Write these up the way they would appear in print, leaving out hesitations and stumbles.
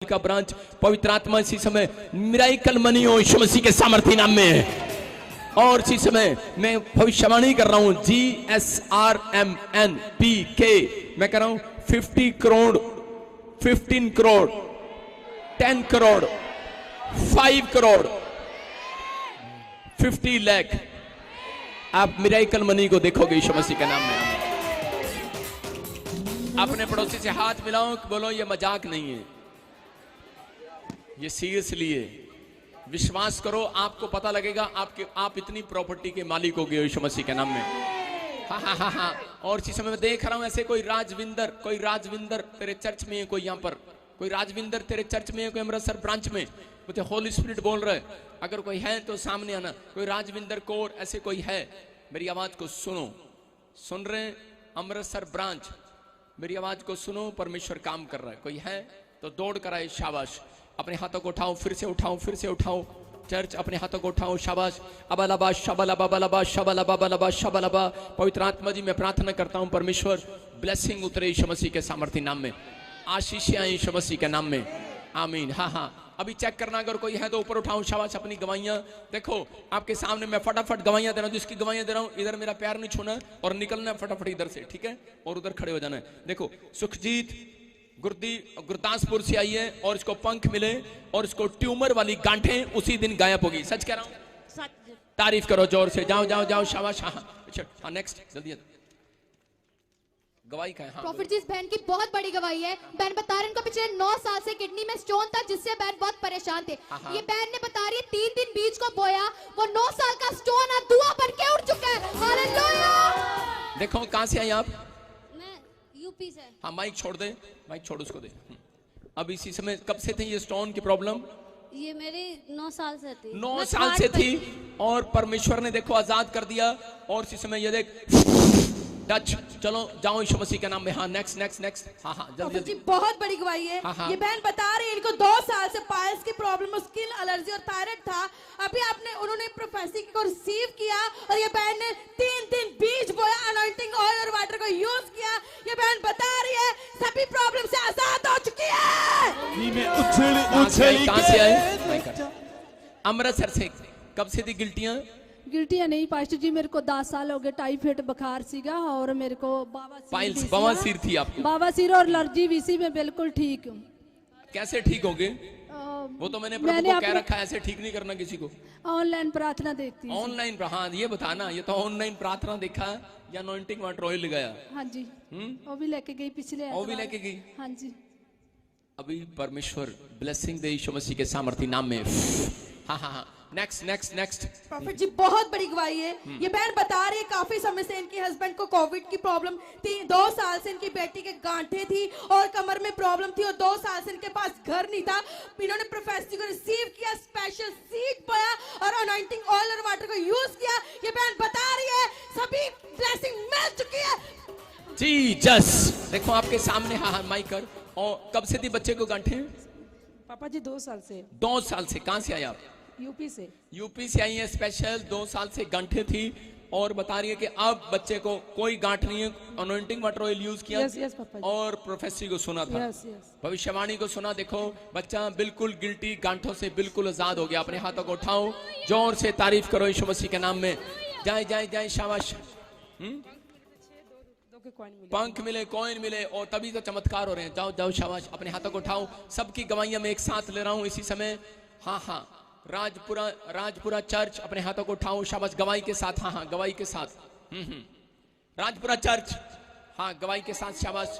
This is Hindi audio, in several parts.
का ब्रांच पवित्र आत्मा इसी समय मिराइकल मनी हो यीशु मसीह के सामर्थ्य नाम में है। और इसी समय मैं भविष्यवाणी कर रहा हूं GSRMNPK, मैं कर रहा हूं 50 करोड़, 15 करोड़, 10 करोड़, 5 करोड़, 50 लाख आप मिराइकल मनी को देखोगे यीशु मसीह के नाम में। अपने पड़ोसी से हाथ मिलाओ, बोलो ये मजाक नहीं है, ये सीरियसली है। विश्वास करो, आपको पता लगेगा आप इतनी प्रॉपर्टी के मालिक हो गए यीशु मसीह के नाम में। हाँ हाँ हाँ हाँ। और इसी समय मैं देख रहा हूं ऐसे कोई राजविंदर तेरे चर्च में है, कोई यहाँ पर कोई राजविंदर तेरे चर्च में है, कोई अमृतसर ब्रांच में, मुझे होली स्पिरिट बोल रहा है। अगर कोई है तो सामने आना। कोई राजविंदर कौर ऐसे कोई है, मेरी आवाज को सुनो। सुन रहे अमृतसर ब्रांच, मेरी आवाज को सुनो, परमेश्वर काम कर रहा है। कोई है तो दौड़ कर आए, शाबाश। अपने हाथों को उठाओ, फिर से उठाओ, फिर से उठाओ। चर्च अपने हाथों को उठाओ, शाबाश। अबलबा शबलबा बलबा शबलबा बलबा शबलबा। पवित्र आत्मा जी मैं प्रार्थना करता हूं, परमेश्वर ब्लेसिंग उतरे यीशु मसीह के सामर्थ्य नाम में, आशीष आए यीशु मसीह के नाम में, आमीन। हाँ हाँ, अभी चेक करना, अगर कोई है तो ऊपर उठाओ, शाबाश। अपनी गवाहियां देखो आपके सामने, मैं फटाफट गवाहियां दे रहा हूं। जिसकी गवाहियां दे रहा हूं, इधर मेरा प्यार नहीं छूना और निकलना फटाफट इधर से, ठीक है? और उधर खड़े हो जाना है। देखो सुखजीत गुरदासपुर से आई है और इसको पंख मिले और इसको ट्यूमर वाली गांठें उसी दिन गायब होगी। सच कह रहा हूं? तारीफ करो जोर से। जाओ जाओ जाओ, शाबाश। हाँ नेक्स्ट, जल्दी। गवाही का है। हाँ, प्रॉफिट जी, इस बहन की बहुत बड़ी गवाही है। बहन बता रहे इनको पिछले 9 साल से किडनी में स्टोन था, जिससे बहन बहुत परेशान थे। ये बहन ने बता रही है 3 दिन बीज को बोया, वो 9 साल का स्टोन आज दुआ बन के उठ चुका है। हालेलुया। देखो कहां से आई आप? यूपी से। हाँ माइक छोड़ दे, माइक छोड़ उसको दे। अब इसी समय कब से थी ये स्टोन की प्रॉब्लम? ये मेरी 9 साल से थी। 9 साल से थी और परमेश्वर ने देखो आजाद कर दिया। और इसी समय ये देख टच, चलो जाओ यीशु मसीह के नाम में। हाँ नेक्स्ट नेक्स्ट नेक्स्ट। हाँ हाँ जल्दी जल्दी। बहुत बड़ी गवाही है। हाँ। ये बहन बता रही है इनको 2 साल से पाइल्स की प्रॉब्लम, स्किन एलर्जी और थायराइड था। अभी उन्होंने प्रोफेसी को रिसीव किया और ये बहन ने 3 दिन बीज बोया, अनॉइंटिंग ऑयल और वाटर को यूज किया। ये बहन बता रही है सभी प्रॉब्लम से आजाद हो चुकी है। कहां से आए? अमृतसर से। कब से थी गिल्टियां? गिल्टियां नहीं पास्टर जी, मेरे को 10 साल हो गए। टाइफाइड बुखार सीगा और मेरे को बवासीर थी आपको? बवासीर और एलर्जी भी सी। मैं बिल्कुल ठीक हूँ। कैसे ठीक होगे? वो तो मैंने प्रभु को कह रखा है, ऐसे ठीक नहीं करना किसी को। ऑनलाइन प्रार्थना देखती हूँ। ऑनलाइन? हाँ ये बताना, ये तो ऑनलाइन प्रार्थना देखा या अनॉइंटिंग वाटर ऑयल लगाया? हाँ जी, वो भी लेके गई पिछले। वो भी लेके गई? हाँ जी। अभी परमेश्वर ब्लेसिंग दे यीशु मसीह के सामर्थ्य नाम में। हाँ हाँ हाँ, नेक्स्ट नेक्स्ट नेक्स्ट। प्रॉफिट जी बहुत बड़ी गवाही है। ये बहन बता रही है काफी समय से इनके हस्बैंड को कोविड की प्रॉब्लम थी। 2 साल से इनकी बेटी के गांठें थी और कमर में प्रॉब्लम थी और 2 साल से इनके पास घर नहीं था। इन्होंने प्रोफेसी को रिसीव किया, स्पेशल सीड बोया और अनॉइंटिंग ऑयल और वाटर को यूज किया। ये बहन बता रही है सभी ब्लेसिंग मिल चुकी है। जीसस देखो आपके सामने। हाँ हाँ माइक कर। और कब से थी बच्चे को गांठें? पापा जी 2 साल से। 2 साल से। कहां से आए आप? यूपी से। यूपी से आई है स्पेशल। 2 साल से गांठें थी और बता रही है कि अब बच्चे को कोई गांठ नहीं है। अनॉइंटिंग वाटर ऑयल यूज किया। यस पापा जी। और प्रोफेसी को सुना था। यस। भविष्यवाणी को सुना। देखो बच्चा बिल्कुल गिल्टी गांठों से बिल्कुल आजाद हो गया। अपने हाथों को उठाओ, जोर से तारीफ करो यीशु मसीह के नाम में। जाए जाए जाए, शाबाश। पंख मिले, कॉइन मिले और तभी तो चमत्कार हो रहे हैं। जाओ जाओ, शाबाश। अपने हाथों को उठाओ। सबकी गवाहियां मैं एक साथ ले रहा हूं इसी समय। हाँ हाँ, राजपुरा चर्च, अपने हाथों को उठाओ, शाबाश। गवाही के साथ। हाँ हाँ, गवाही के साथ। राजपुरा चर्च, हाँ गवाही के साथ, शाबाश।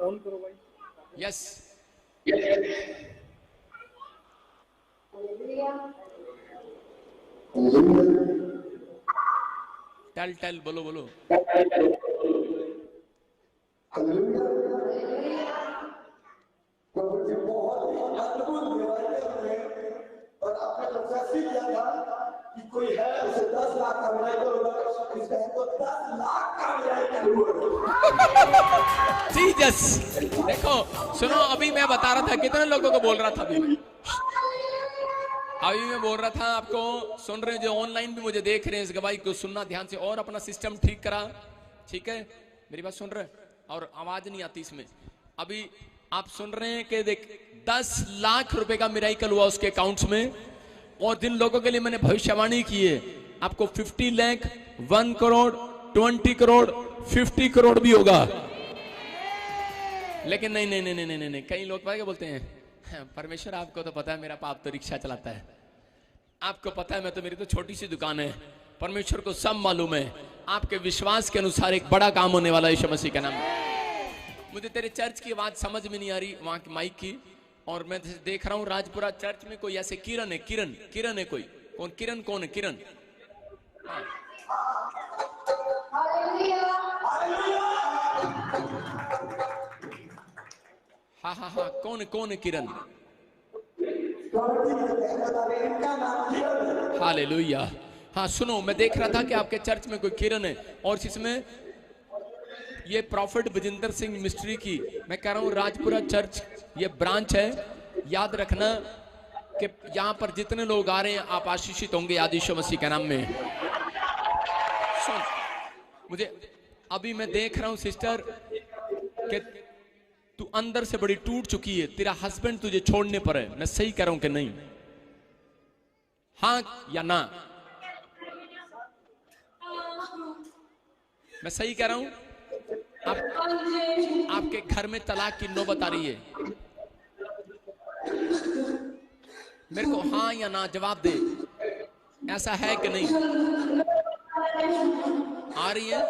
ऑन करो भाई। यस। टेल बोलो बोलो। कि कोई है उसे 10 लाख का मिलाई तो इस बहन को 10 लाख का मिलाई जीसस देखो सुनो, अभी मैं बता रहा था, कितने लोगों को बोल रहा था अभी मैं बोल रहा था आपको। सुन रहे जो ऑनलाइन भी मुझे देख रहे हैं, इस गवाही को सुनना ध्यान से और अपना सिस्टम ठीक करा, ठीक है? मेरी बात सुन रहे? और आवाज नहीं आती इसमें। अभी आप सुन रहे हैं कि देख 10 लाख रुपए का मिराइकल हुआ उसके अकाउंट्स में, और जिन लोगों के लिए मैंने भविष्यवाणी की है आपको 50 लाख, 1 करोड़, 20 करोड़, 50 करोड़ भी होगा। लेकिन नहीं नहीं नहीं नहीं नहीं नहीं, कई लोग पता क्या बोलते हैं, परमेश्वर आपको तो पता है मेरा बाप तो रिक्शा चलाता है, आपको पता है मैं तो, मेरी तो छोटी सी दुकान है, परमेश्वर को सब मालूम है। आपके विश्वास के अनुसार एक बड़ा काम होने वाला है यीशु मसीह का नाम। मुझे तेरे चर्च की आवाज समझ में नहीं आ रही, वहां की माइक की, और मैं देख रहा हूं राजपुरा चर्च में कोई ऐसे किरण है, किरण किरण है कोई, कौन किरण, कौन है किरण? हाँ हाँ हाँ, कौन है किरण? हालेलुया। हाँ सुनो, मैं देख रहा था कि आपके चर्च में कोई किरण है, और इसमें ये प्रॉफिट विजेंद्र सिंह मिस्ट्री की, मैं कह रहा हूं राजपुरा चर्च ये ब्रांच है। याद रखना कि यहां पर जितने लोग आ रहे हैं आप आशीषित होंगे आज यीशु मसीह के नाम में। सुन, मुझे अभी मैं देख रहा हूं सिस्टर कि तू अंदर से बड़ी टूट चुकी है, तेरा हस्बैंड तुझे छोड़ने पर है। मैं सही कह रहा हूं कि नहीं? हाँ या ना? मैं सही कह रहा हूं? आपके घर में तलाक की नौबत आ रही है, मेरे को हाँ या ना जवाब दे, ऐसा है कि नहीं? आ रही है?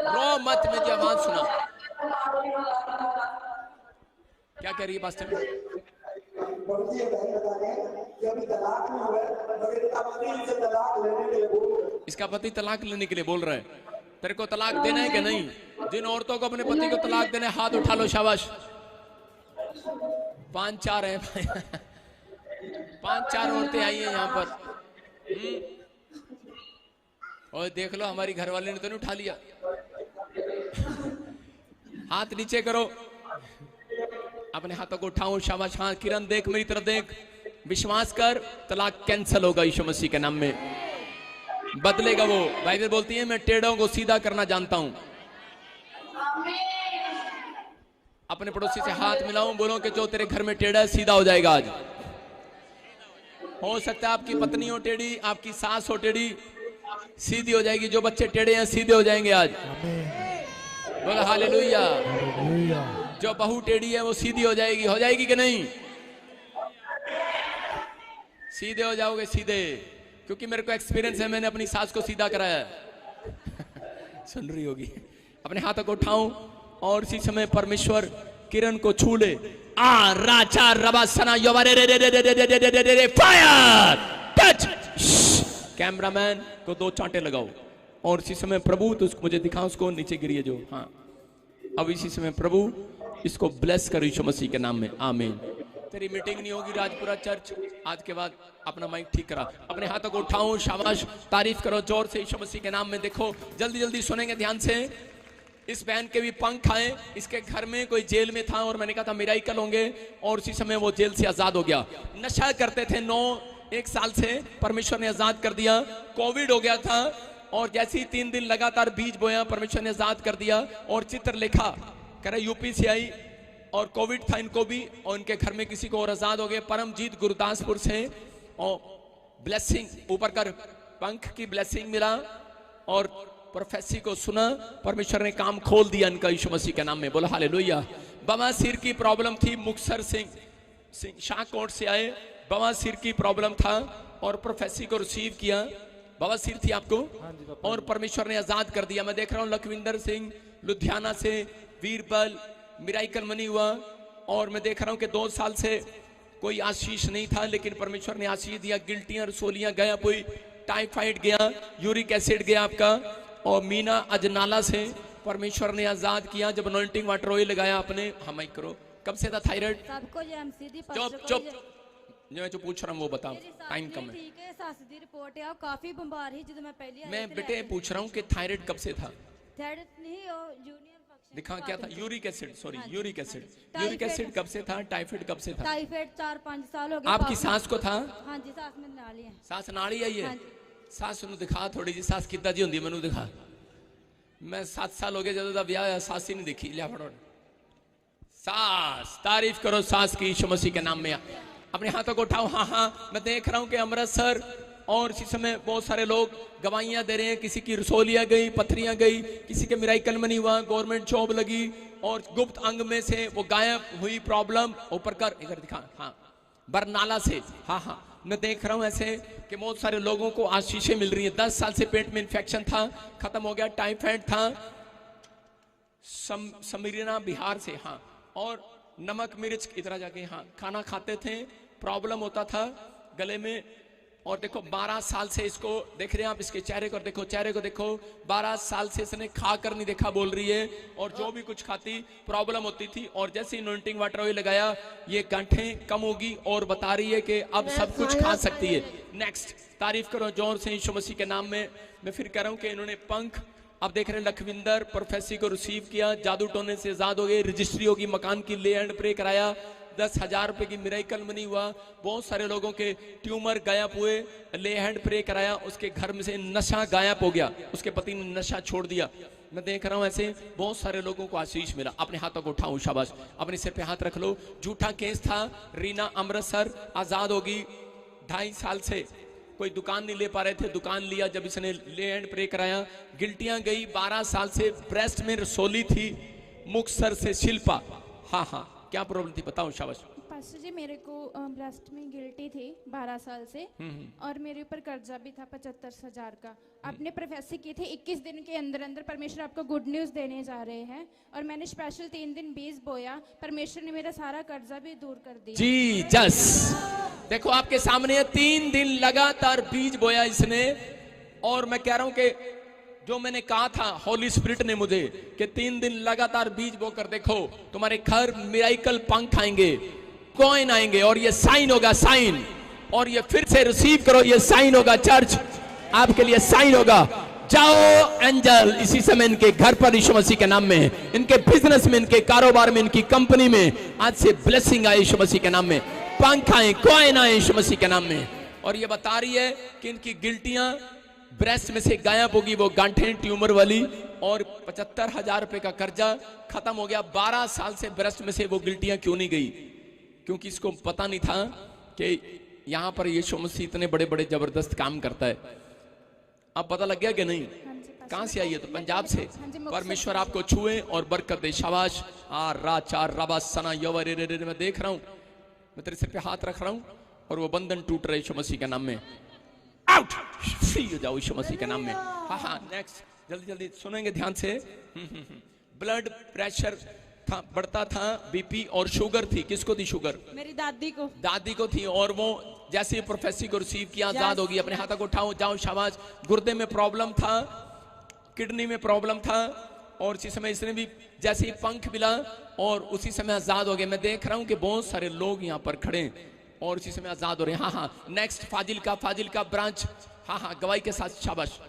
रो मत, मुझे आवाज सुना। क्या कह रही है पास्टर? इसका पति तलाक लेने के लिए बोल रहा है। तेरे को तलाक देना है कि नहीं? जिन औरतों को अपने पति को तलाक देना है हाथ उठा लो, शाबाश। 5-4 है 5-4 औरतें आई हैं यहाँ पर। और देख लो हमारी घरवाले ने तो नहीं उठा लिया। हाथ नीचे करो, अपने हाथों को उठाओ, शाबाश। हाँ किरण देख, मेरी तरफ देख, विश्वास कर, तलाक कैंसिल होगा यीशु मसीह के नाम में, बदलेगा वो। बाइबल बोलती है मैं टेढ़ों को सीधा करना जानता हूं। अपने पड़ोसी से हाथ मिलाऊं, बोलो कि जो तेरे घर में टेढ़ा है सीधा हो जाएगा आज। हो सकता है आपकी पत्नी हो टेढ़ी, आपकी सास हो टेढ़ी, सीधी हो जाएगी। जो बच्चे टेढ़े हैं सीधे हो जाएंगे आज। बोलो हालेलुया। जो बहू टेढ़ी है वो सीधी हो जाएगी कि नहीं? सीधे हो जाओगे, सीधे, क्योंकि मेरे को एक्सपीरियंस है, मैंने अपनी सास को सीधा कराया। सुन रही होगी। अपने हाथों को उठाऊं और इसी समय परमेश्वर किरण को छू ले। आ राजा रबासना योवारे रे रे रे रे रे रे रे रे फायर टच। कैमरामैन को 2 चांटे लगाओ और इसी समय प्रभु, तो उसको मुझे दिखा, उसको नीचे गिरिए जो। हाँ अब इसी समय प्रभु इसको ब्लेस करो यीशु मसीह के नाम में, आमीन। तेरी मीटिंग नहीं होगी राजपुरा चर्च आज के बाद, अपना माइक ठीक करा। अपने हाथों को उठाओ, शाबाश, तारीफ करो जोर से यीशु मसीह के नाम में। देखो जल्दी जल्दी सुनेंगे ध्यान से। इस बहन के भी पंख आए। इसके घर में कोई जेल में था और मैंने कहा था मिराइकल होंगे, और उसी समय वो जेल से आजाद हो गया। नशा करते थे 1 साल से, परमेश्वर ने आजाद कर दिया। कोविड हो गया था और जैसे ही 3 दिन लगातार बीज बोया, परमेश्वर ने आजाद कर दिया। और चित्रलेखा कह रहे यूपी से आई और कोविड था इनको भी, और इनके घर में किसी को और आजाद हो गए। परमजीत गुरदासपुर से, और ब्लेसिंग ऊपर कर, पंख की ब्लेसिंग मिला और प्रोफेसी को सुना, परमेश्वर ने काम खोल दिया इनका यीशु मसीह के नाम में। बोला हालेलुया। बवासीर की प्रॉब्लम थी, मुक्सर सिंह शाहकोट से आए, बवासीर की प्रॉब्लम था और प्रोफेसी को रिसीव किया। बवासीर थी आपको और परमेश्वर ने आजाद कर दिया। मैं देख रहा हूँ लखविंदर सिंह लुधियाना से, वीरबल मिराइकल मनी हुआ। और मैं देख रहा हूँ कि 2 साल से कोई आशीष नहीं था, लेकिन परमेश्वर ने आशीष दिया। गिल्टियां रसोलियां गया, कोई टाइफाइड गया, यूरिक एसिड गया आपका। और मीना अजनाला से परमेश्वर ने आजाद किया जब अनॉइंटिंग वाटर ऑयल लगाया आपने। हाँ माइक करो। कब से था थायराइड? सबको जो एमसीडी चुप मैं जो पूछ रहा हूँ वो बताओ, टाइम कम है। ठीक है, सास दी रिपोर्ट है, काफी बीमार है जब मैं पहले आई। मैं बेटे पूछ रहा हूँ कि थायराइड कब से था? थायराइड नहीं, और जूनियर फंक्शन दिखा क्या था? Uric acid, sorry uric acid. Uric acid कब से था? टाइफाइड कब से था? टाइफाइड 4-5 साल हो गए। आपकी सास को था? हाँ जी, सास में नाली है। सास नाली आई है? सास ਨੂੰ दिखा थोड़ी जी, सास कितना जी होंगी मैनू दिखा। मैं 7 साल हो गए जब ब्याह होया, सास ही नहीं दिखी। लिया फटोट सास, तारीफ करो सास की यीशु मसीह के नाम में। अपने हाथों को उठाओ। हाँ हाँ, मैं देख रहा हूं कि अमृतसर और इसी समय बहुत सारे लोग गवाहियां दे रहे हैं। किसी की रसोलियां गई, पथरियां गई, किसी के मिराइकल में नहीं हुआ, गवर्नमेंट जॉब लगी और गुप्त अंग में से वो गायब हुई प्रॉब्लम। ऊपर कर, इधर दिखा। हाँ, बरनाला से। हाँ हाँ, मैं देख रहा हूं ऐसे कि बहुत सारे लोगों को आशीषें मिल रही है। 10 साल से पेट में इन्फेक्शन था, खत्म हो गया। टाइफाइड था। समीरना बिहार से। हाँ, और नमक मिर्च इधर जाके, हाँ, खाना खाते थे, प्रॉब्लम होता था गले में। और देखो 12 साल से इसको देख रहे हैं आप, इसके चेहरे को देखो, चेहरे को देखो। 12 साल से इसने खाकर नहीं देखा बोल रही है, और जो भी कुछ खाती प्रॉब्लम होती थी। और जैसे इनोइंटिंग वाटर ऑयल लगाया, ये गांठें कम होगी और बता रही है कि अब सब कुछ खा सकती है। नेक्स्ट, तारीफ करो जोर से यीशु मसीह के नाम में। मैं फिर कह रहा हूं कि इन्होंने पंख, अब देख रहे हैं लखविंदर प्रोफेसी को रिसीव किया, जादू टोने से आजाद हो गए, रजिस्ट्री होगी, मकान की ले एंड प्रे कराया, 10,000 रुपए की मिरेकल मनी हुआ। बहुत सारे लोगों के ट्यूमर गायब हुए, ले हैंड प्रे कराया, उसके घर में से नशा गायब हो गया, उसके पति ने नशा छोड़ दिया। मैं देख रहा हूं ऐसे बहुत सारे लोगों को आशीष मिला। अपने हाथों को उठाओ, शाबाश, अपने सिर पे हाथ रख लो। झूठा केस था, रीना अमृतसर आजाद होगी। 2.5 साल से कोई दुकान नहीं ले पा रहे थे, दुकान लिया जब इसने ले एंड प्रे कराया। गिल्टियां गई। 12 साल से ब्रेस्ट में रसोली थी, मुक्तसर से शिल्पा। हाँ हाँ, क्या प्रॉब्लम थी बताओ, शाबाश। पास्टर जी, मेरे को ब्रेस्ट में गिल्टी थी 12 साल से, और मेरे ऊपर कर्जा भी था 75,000 का। आपने प्रोफेसी की थी 21 दिन के अंदर अंदर परमेश्वर आपको गुड न्यूज देने जा रहे हैं, और मैंने स्पेशल 3 दिन बीज बोया, परमेश्वर ने मेरा सारा कर्जा भी दूर कर दिया। जी जस, देखो आपके सामने 3 दिन लगातार बीज बोया इसने। और मैं कह रहा हूं कि जो मैंने कहा था होली स्पिरिट ने मुझे कि 3 दिन लगातार बीज बोकर देखो, तुम्हारे घर मिराइकल पंख आएंगे, कॉइन आएंगे, और ये साइन होगा, साइन। और ये फिर से रिसीव करो, ये साइन होगा, चर्च आपके लिए साइन होगा। जाओ एंजल इसी समय इनके घर पर यीशु मसीह के नाम में, इनके बिजनेस में, इनके कारोबार में, इनकी कंपनी में आज से ब्लेसिंग आए यीशु मसीह के नाम में, पंख आए, कॉइन आए यीशु मसीह के नाम में। और ये बता रही है कि इनकी गिल्टियां ब्रेस्ट में से गायब होगी, वो गांठें ट्यूमर वाली, और 75,000 रुपए का कर्जा खत्म हो गया। 12 साल से ब्रेस्ट में से वो गिल्टियां क्यों नहीं गई? क्योंकि इसको पता नहीं था कि यहां पर यीशु मसीह इतने बड़े बड़े जबरदस्त काम करता है। अब पता लग गया कि नहीं? कहां से आई है? तो पंजाब से। परमेश्वर आपको छुए और बरकत दे। शाबाश। मैं देख रहा हूं, मैं तेरे सिर पे हाथ रख रहा हूं और वो बंधन टूट रहे यीशु मसीह के नाम में। आउट, फ्री हो जाओ यीशु मसीह के नाम में। हाँ हाँ, नेक्स्ट, जल्दी जल्दी सुनेंगे ध्यान से। ब्लड प्रेशर था, बढ़ता था, बीपी और शुगर थी। किसको थी शुगर? मेरी दादी को। दादी को थी। और वो जैसे ही प्रोफेसी को रिसीव किया, आजाद होगी। अपने हाथों को उठाओ, जाओ, शाबाश। गुर्दे में प्रॉब्लम था, किडनी में प्रॉब्लम था, और इसी समय इसने भी जैसे ही पंख मिला और उसी समय आजाद हो गए। मैं देख रहा हूं कि बहुत सारे लोग यहाँ पर खड़े हैं और इसी समय आजाद हो रहे हैं। हाँ हाँ, नेक्स्ट, फाजिल का ब्रांच। हाँ हाँ, गवाही के साथ, शाबाश।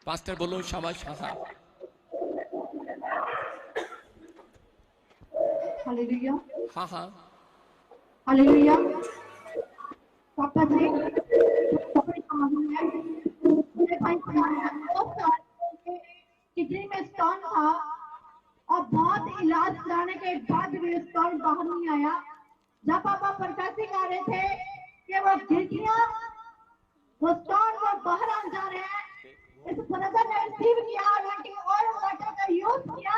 पास्टर बोलो, शाबाश। हाँ हाँ, हालेलुया, हाँ हाँ, हालेलुया। पापा जी, किडनी में स्टोन था और बहुत इलाज कराने के बाद भी स्टोन बाहर नहीं आया। जब पापा प्रकाशी कर रहे थे कि वो गिल्टियां, वो स्टोन वो बाहर आ जा रहे हैं, इस ब्रदर ने रिसीव किया, उनकी ऑयल वाटर का यूज किया,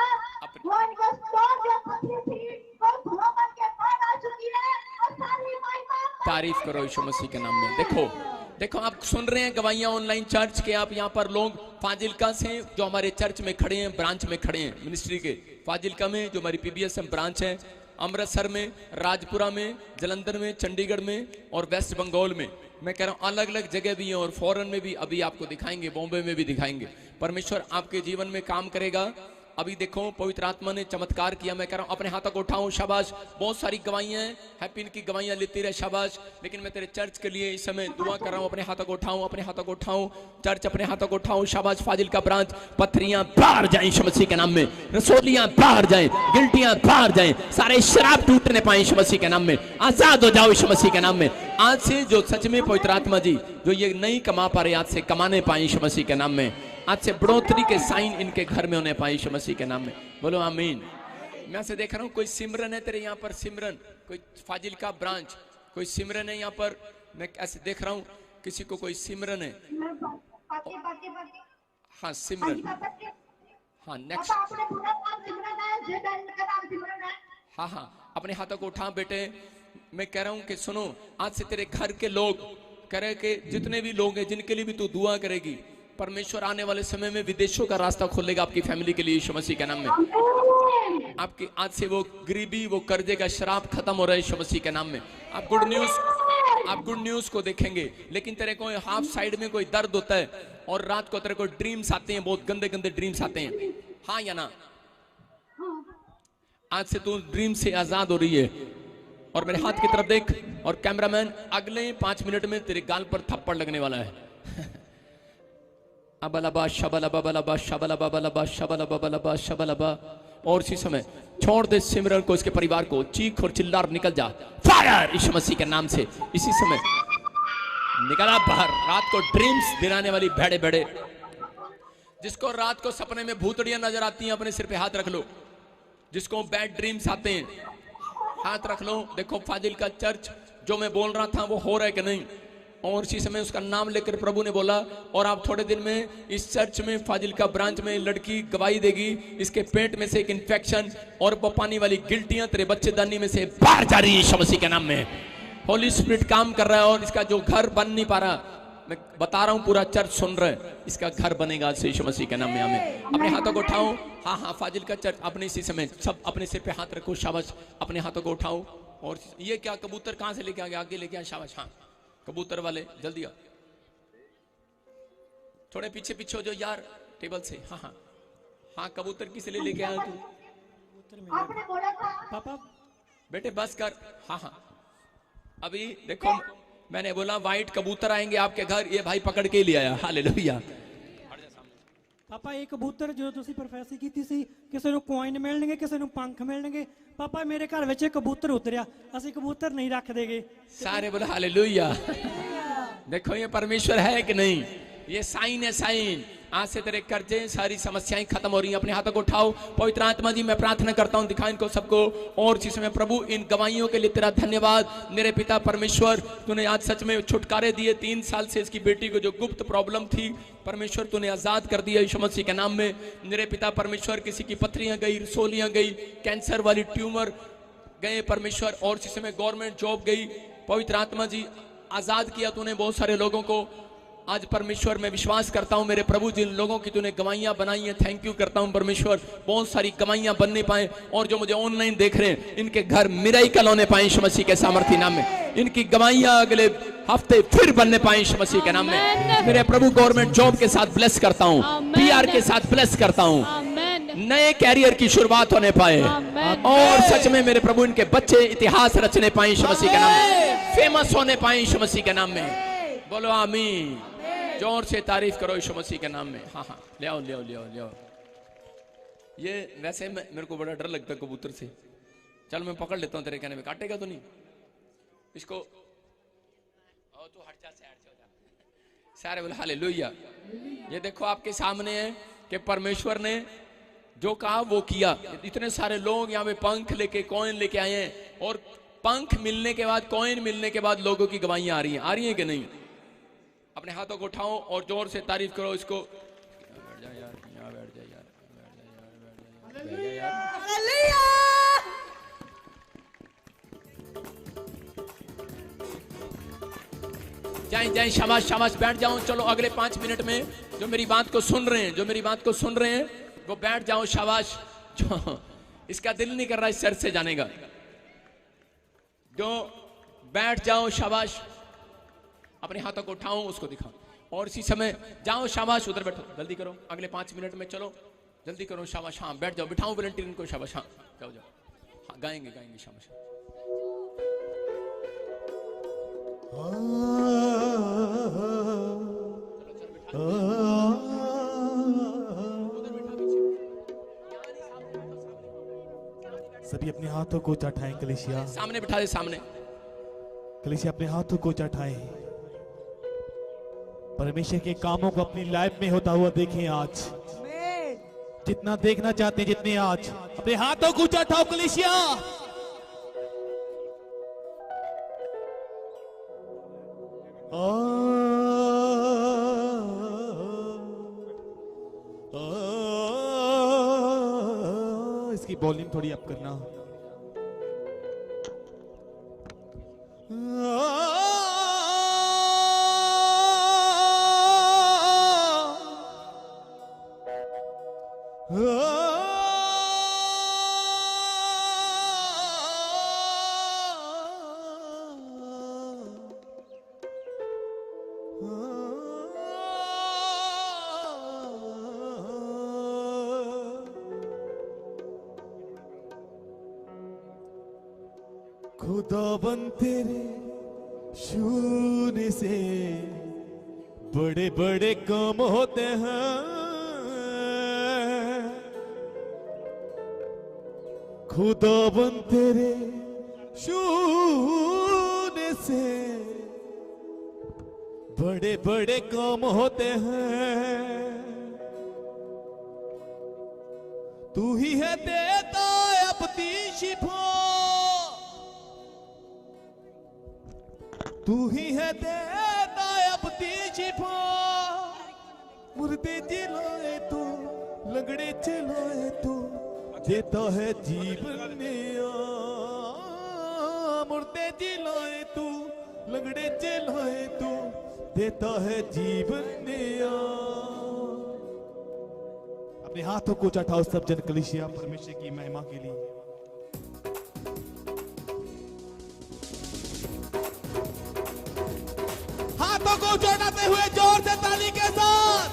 वो इनका स्टोन जो पतली थी वो धुआं बन के बाहर आ चुकी है। और सारी महिमा तारीफ करो यीशु मसीह के नाम में। देखो देखो, आप सुन रहे हैं गवाहियां ऑनलाइन चर्च के। आप यहाँ पर लोग फाजिलका से जो हमारे चर्च में खड़े हैं, ब्रांच में खड़े हैं मिनिस्ट्री के, फाजिलका में जो हमारी PBSM ब्रांच है, अमृतसर में, राजपुरा में, जलंधर में, चंडीगढ़ में और वेस्ट बंगाल में। मैं कह रहा हूँ अलग अलग जगह भी हैं और फॉरेन में भी अभी आपको दिखाएंगे, बॉम्बे में भी दिखाएंगे। परमेश्वर आपके जीवन में काम करेगा। अभी देखो पवित्र आत्मा ने चमत्कार किया। मैं कह रहा हूं अपने हाथों को उठाओ, शाबाश। बहुत सारी गवाहियां हैं, हैप्पी की गवाहियां लेती रहे, शाबाश। लेकिन मैं तेरे चर्च के लिए इस समय दुआ कर रहा हूं। अपने हाथों को उठाओ, अपने हाथों को उठाओ, चर्च अपने हाथों को उठाओ, शाबाश। फाजिल का ब्रांच, पत्थरियां बाहर जाएं यीशु मसीह के नाम में, रसोलियां बाहर जाएं, गिल्टियां बाहर जाएं, सारे शराब टूटने पाए यीशु मसीह के नाम में। आजाद हो जाओ यीशु मसीह के नाम में। आज से जो सच में पवित्र आत्मा जी जो ये नहीं कमा पा रहे, आज से कमाने पाए यीशु मसीह के नाम में। आज से बढ़ोतरी के साइन इनके घर में होने पाए यीशु मसीह के नाम में, बोलो आमीन। मैं से देख रहा हूँ कोई सिमरन है तेरे यहाँ पर, सिमरन, कोई फाजिल का ब्रांच, कोई सिमरन है यहाँ पर। मैं ऐसे देख रहा हूँ किसी को कोई सिमरन है। हाँ सिमरन, हाँ नेक्स्ट। हाँ हाँ अपने हाथों को उठा बेटे। मैं कह रहा हूँ कि सुनो, आज से तेरे घर के लोग कह रहे कि जितने भी लोग हैं जिनके लिए भी तू दुआ करेगी, परमेश्वर आने वाले समय में विदेशों का रास्ता खोलेगा आपकी फैमिली के लिए यीशु मसीह के नाम में। आपकी आज से वो गरीबी, वो कर्जे का शराब खत्म हो रहा है यीशु मसीह के नाम में। आप गुड न्यूज को देखेंगे। लेकिन तेरे को हाफ साइड में कोई दर्द होता है और रात को तेरे को ड्रीम्स आते हैं, बहुत गंदे गंदे ड्रीम्स आते हैं, हाँ या ना? आज से तू ड्रीम से आजाद हो रही है। और मेरे हाथ की तरफ देख, और कैमरामैन अगले 5 मिनट में तेरे गाल पर थप्पड़ लगने वाला है। अबलबा शबलबा बलबा शबलबा बलबा शबलबा बलबा शबलबा। और इसी समय छोड़ दे सिमरन को, इसके परिवार को, चीख और चिल्ला निकल जा, फायर यीशु मसीह के नाम से। इसी समय निकला बाहर। रात को ड्रीम्स दिलाने वाली भेड़े भेड़े, जिसको रात को सपने में भूतड़ियां नजर आती हैं, अपने सिर पे हाथ रख लो। जिसको बैड ड्रीम्स आते हैं हाथ रख लो। देखो फाजिल का चर्च जो मैं बोल रहा था वो हो रहा है कि नहीं। और इसी समय उसका नाम लेकर प्रभु ने बोला, और आप थोड़े दिन में इस चर्च में फाजिल का ब्रांच में लड़की गवाही देगी, इसके पेट में से एक इन्फेक्शन और वो पानी वाली गिल्टियां तेरे बच्चेदानी में से बाहर जा रही है यीशु मसीह के नाम में। होली स्पिरिट काम कर रहा है और इसका जो घर बन नहीं पा रहा, मैं बता रहा हूं पूरा चर्च सुन रहा है, इसका घर बनेगा यीशु मसीह के नाम में। हमें अपने हाथों को उठाओ। हाँ हाँ फाजिल का चर्च, अपने इसी समय सब अपने सिर पे हाथ रखो, शाबाश। अपने हाथों को उठाओ। और ये क्या कबूतर कहां से लेके आ गया? आगे लेके आ, शाबाश। हाँ कबूतर वाले जल्दी आ, थोड़े पीछे पीछे हो जो यार टेबल से। हाँ हाँ हाँ कबूतर किस लिए लेके आया तू? पापा बेटे बस कर। हाँ हाँ अभी देखो मैंने बोला व्हाइट कबूतर आएंगे आपके घर, ये भाई पकड़ के ले आया। हालेलुया। ਪਾਪਾ ਇਹ ਕਬੂਤਰ ਜਦੋਂ ਤੁਸੀਂ ਪ੍ਰੋਫੈਸੀ ਕੀਤੀ ਸੀ ਕਿਸੇ ਨੂੰ ਕੋਇਨ ਮਿਲਣਗੇ, ਕਿਸੇ ਨੂੰ ਪੰਖ ਮਿਲਣਗੇ। ਪਾਪਾ ਮੇਰੇ ਘਰ ਵਿੱਚ ਇੱਕ ਕਬੂਤਰ ਉਤਰਿਆ, ਅਸੀਂ ਕਬੂਤਰ ਨਹੀਂ ਰੱਖਦੇਗੇ। सारे बोला हालेलुया। देखो ये परमेश्वर है कि नहीं, ये साइन है, साइन। आज से तेरे कर्जे सारी समस्याएं खत्म हो रही हैं। अपने हाथों को उठाओ। पवित्र आत्मा जी मैं प्रार्थना करता हूं, दिखा इनको सबको। और जिसमें प्रभु इन गवाहियों के लिए तेरा धन्यवाद मेरे पिता परमेश्वर, तूने आज सच में छुटकारे दिए। 3 साल से इसकी बेटी को जो गुप्त प्रॉब्लम थी परमेश्वर तूने आजाद कर दिया यीशु मसीह के नाम में। मेरे पिता परमेश्वर किसी की पथरियां गई, रसोलियां गई, कैंसर वाली ट्यूमर गए परमेश्वर, और जिसमें गवर्नमेंट जॉब गई। पवित्र आत्मा जी आजाद किया तूने बहुत सारे लोगों को। आज परमेश्वर मैं विश्वास करता हूं मेरे प्रभु, जिन लोगों की तूने गवाहियां बनाई हैं, थैंक यू करता हूं परमेश्वर। बहुत सारी गवाहियां बनने पाए, और जो मुझे ऑनलाइन देख रहे हैं इनके घर मिराइकल होने पाए यीशु मसीह के सामर्थ्य नाम में। इनकी गवाहियां अगले हफ्ते फिर बनने पाए यीशु मसीह के नाम में। मेरे प्रभु गवर्नमेंट जॉब के साथ ब्लेस करता हूं, PR के साथ ब्लेस करता हूं, नए कैरियर की शुरुआत होने पाए, और सच में मेरे प्रभु इनके बच्चे इतिहास रचने पाए यीशु मसीह के नाम में, फेमस होने पाए यीशु मसीह के नाम में। बोलो आमीन। जोर से तारीफ करो यीशु मसीह के नाम में। हाँ हाँ ले आओ ले आओ ले आओ ले आओ। ये वैसे मेरे को बड़ा डर लगता है कबूतर से। चल मैं पकड़ लेता हूँ, तेरे कहने में काटेगा तो नहीं इसको। तू हट जा, सारे बोले हालेलुया। ये देखो आपके सामने है कि परमेश्वर ने जो कहा वो किया। इतने सारे लोग यहाँ पे पंख लेके कॉइन लेके आए हैं, और पंख मिलने के बाद, कॉइन मिलने के बाद लोगों की गवाहियां आ रही हैं कि नहीं? अपने हाथों को उठाओ और जोर से तारीफ करो इसको। बैठ जा यार, यहाँ बैठ जा यार, बैठ जा यार। जय जय, शाबाश शाबाश, बैठ जाओ। चलो अगले 5 मिनट में जो मेरी बात को सुन रहे हैं, जो मेरी बात को सुन रहे हैं वो बैठ जाओ, शाबाश। जो इसका दिल नहीं कर रहा इस चर्च से जाने का, जो बैठ जाओ, शाबाश। अपने हाथों को उठाओ, उसको दिखाओ, और इसी समय जाओ, शाबाश। उधर बैठो, जल्दी करो, अगले 5 मिनट में चलो, जल्दी करो, शाबाश। हाँ बैठ जाओ, बिठाओ वॉलंटियर को, शाबाश। हाँ जाओ जाओ, हाँ गाएंगे गाएंगे, शाबाश। सभी अपने हाथों को ऊंचा उठाएं। कलीसिया सामने बिठा दे, सामने। कलीसिया अपने हाथों को ऊंचा उठाएं। परमेश्वर के कामों को अपनी लाइफ में होता हुआ देखें आज। जितना देखना चाहते हैं, जितने आज अपने हाथों को ऊंचा उठाओ कलीसिया। इसकी वॉल्यूम थोड़ी अप करना। खुदाबंद तेरे शून्य से बड़े बड़े काम होते हैं। खुदाबंद तेरे शून्य से बड़े बड़े काम होते हैं। तू ही है देता अपनी शिफा, तू ही है देता अपनी शिफा। मुर्दे जिलाए तू, लंगड़े चलाए तू, देता है जीवन नया। मुर्दे जिलाए तू, लंगड़े चलाए तू, देता है जीवन नया। अपने हाथों को उठाओ सब जन कलीसिया परमेश्वर की महिमा के लिए। हाथों को उठाते हुए जोर से ताली के साथ।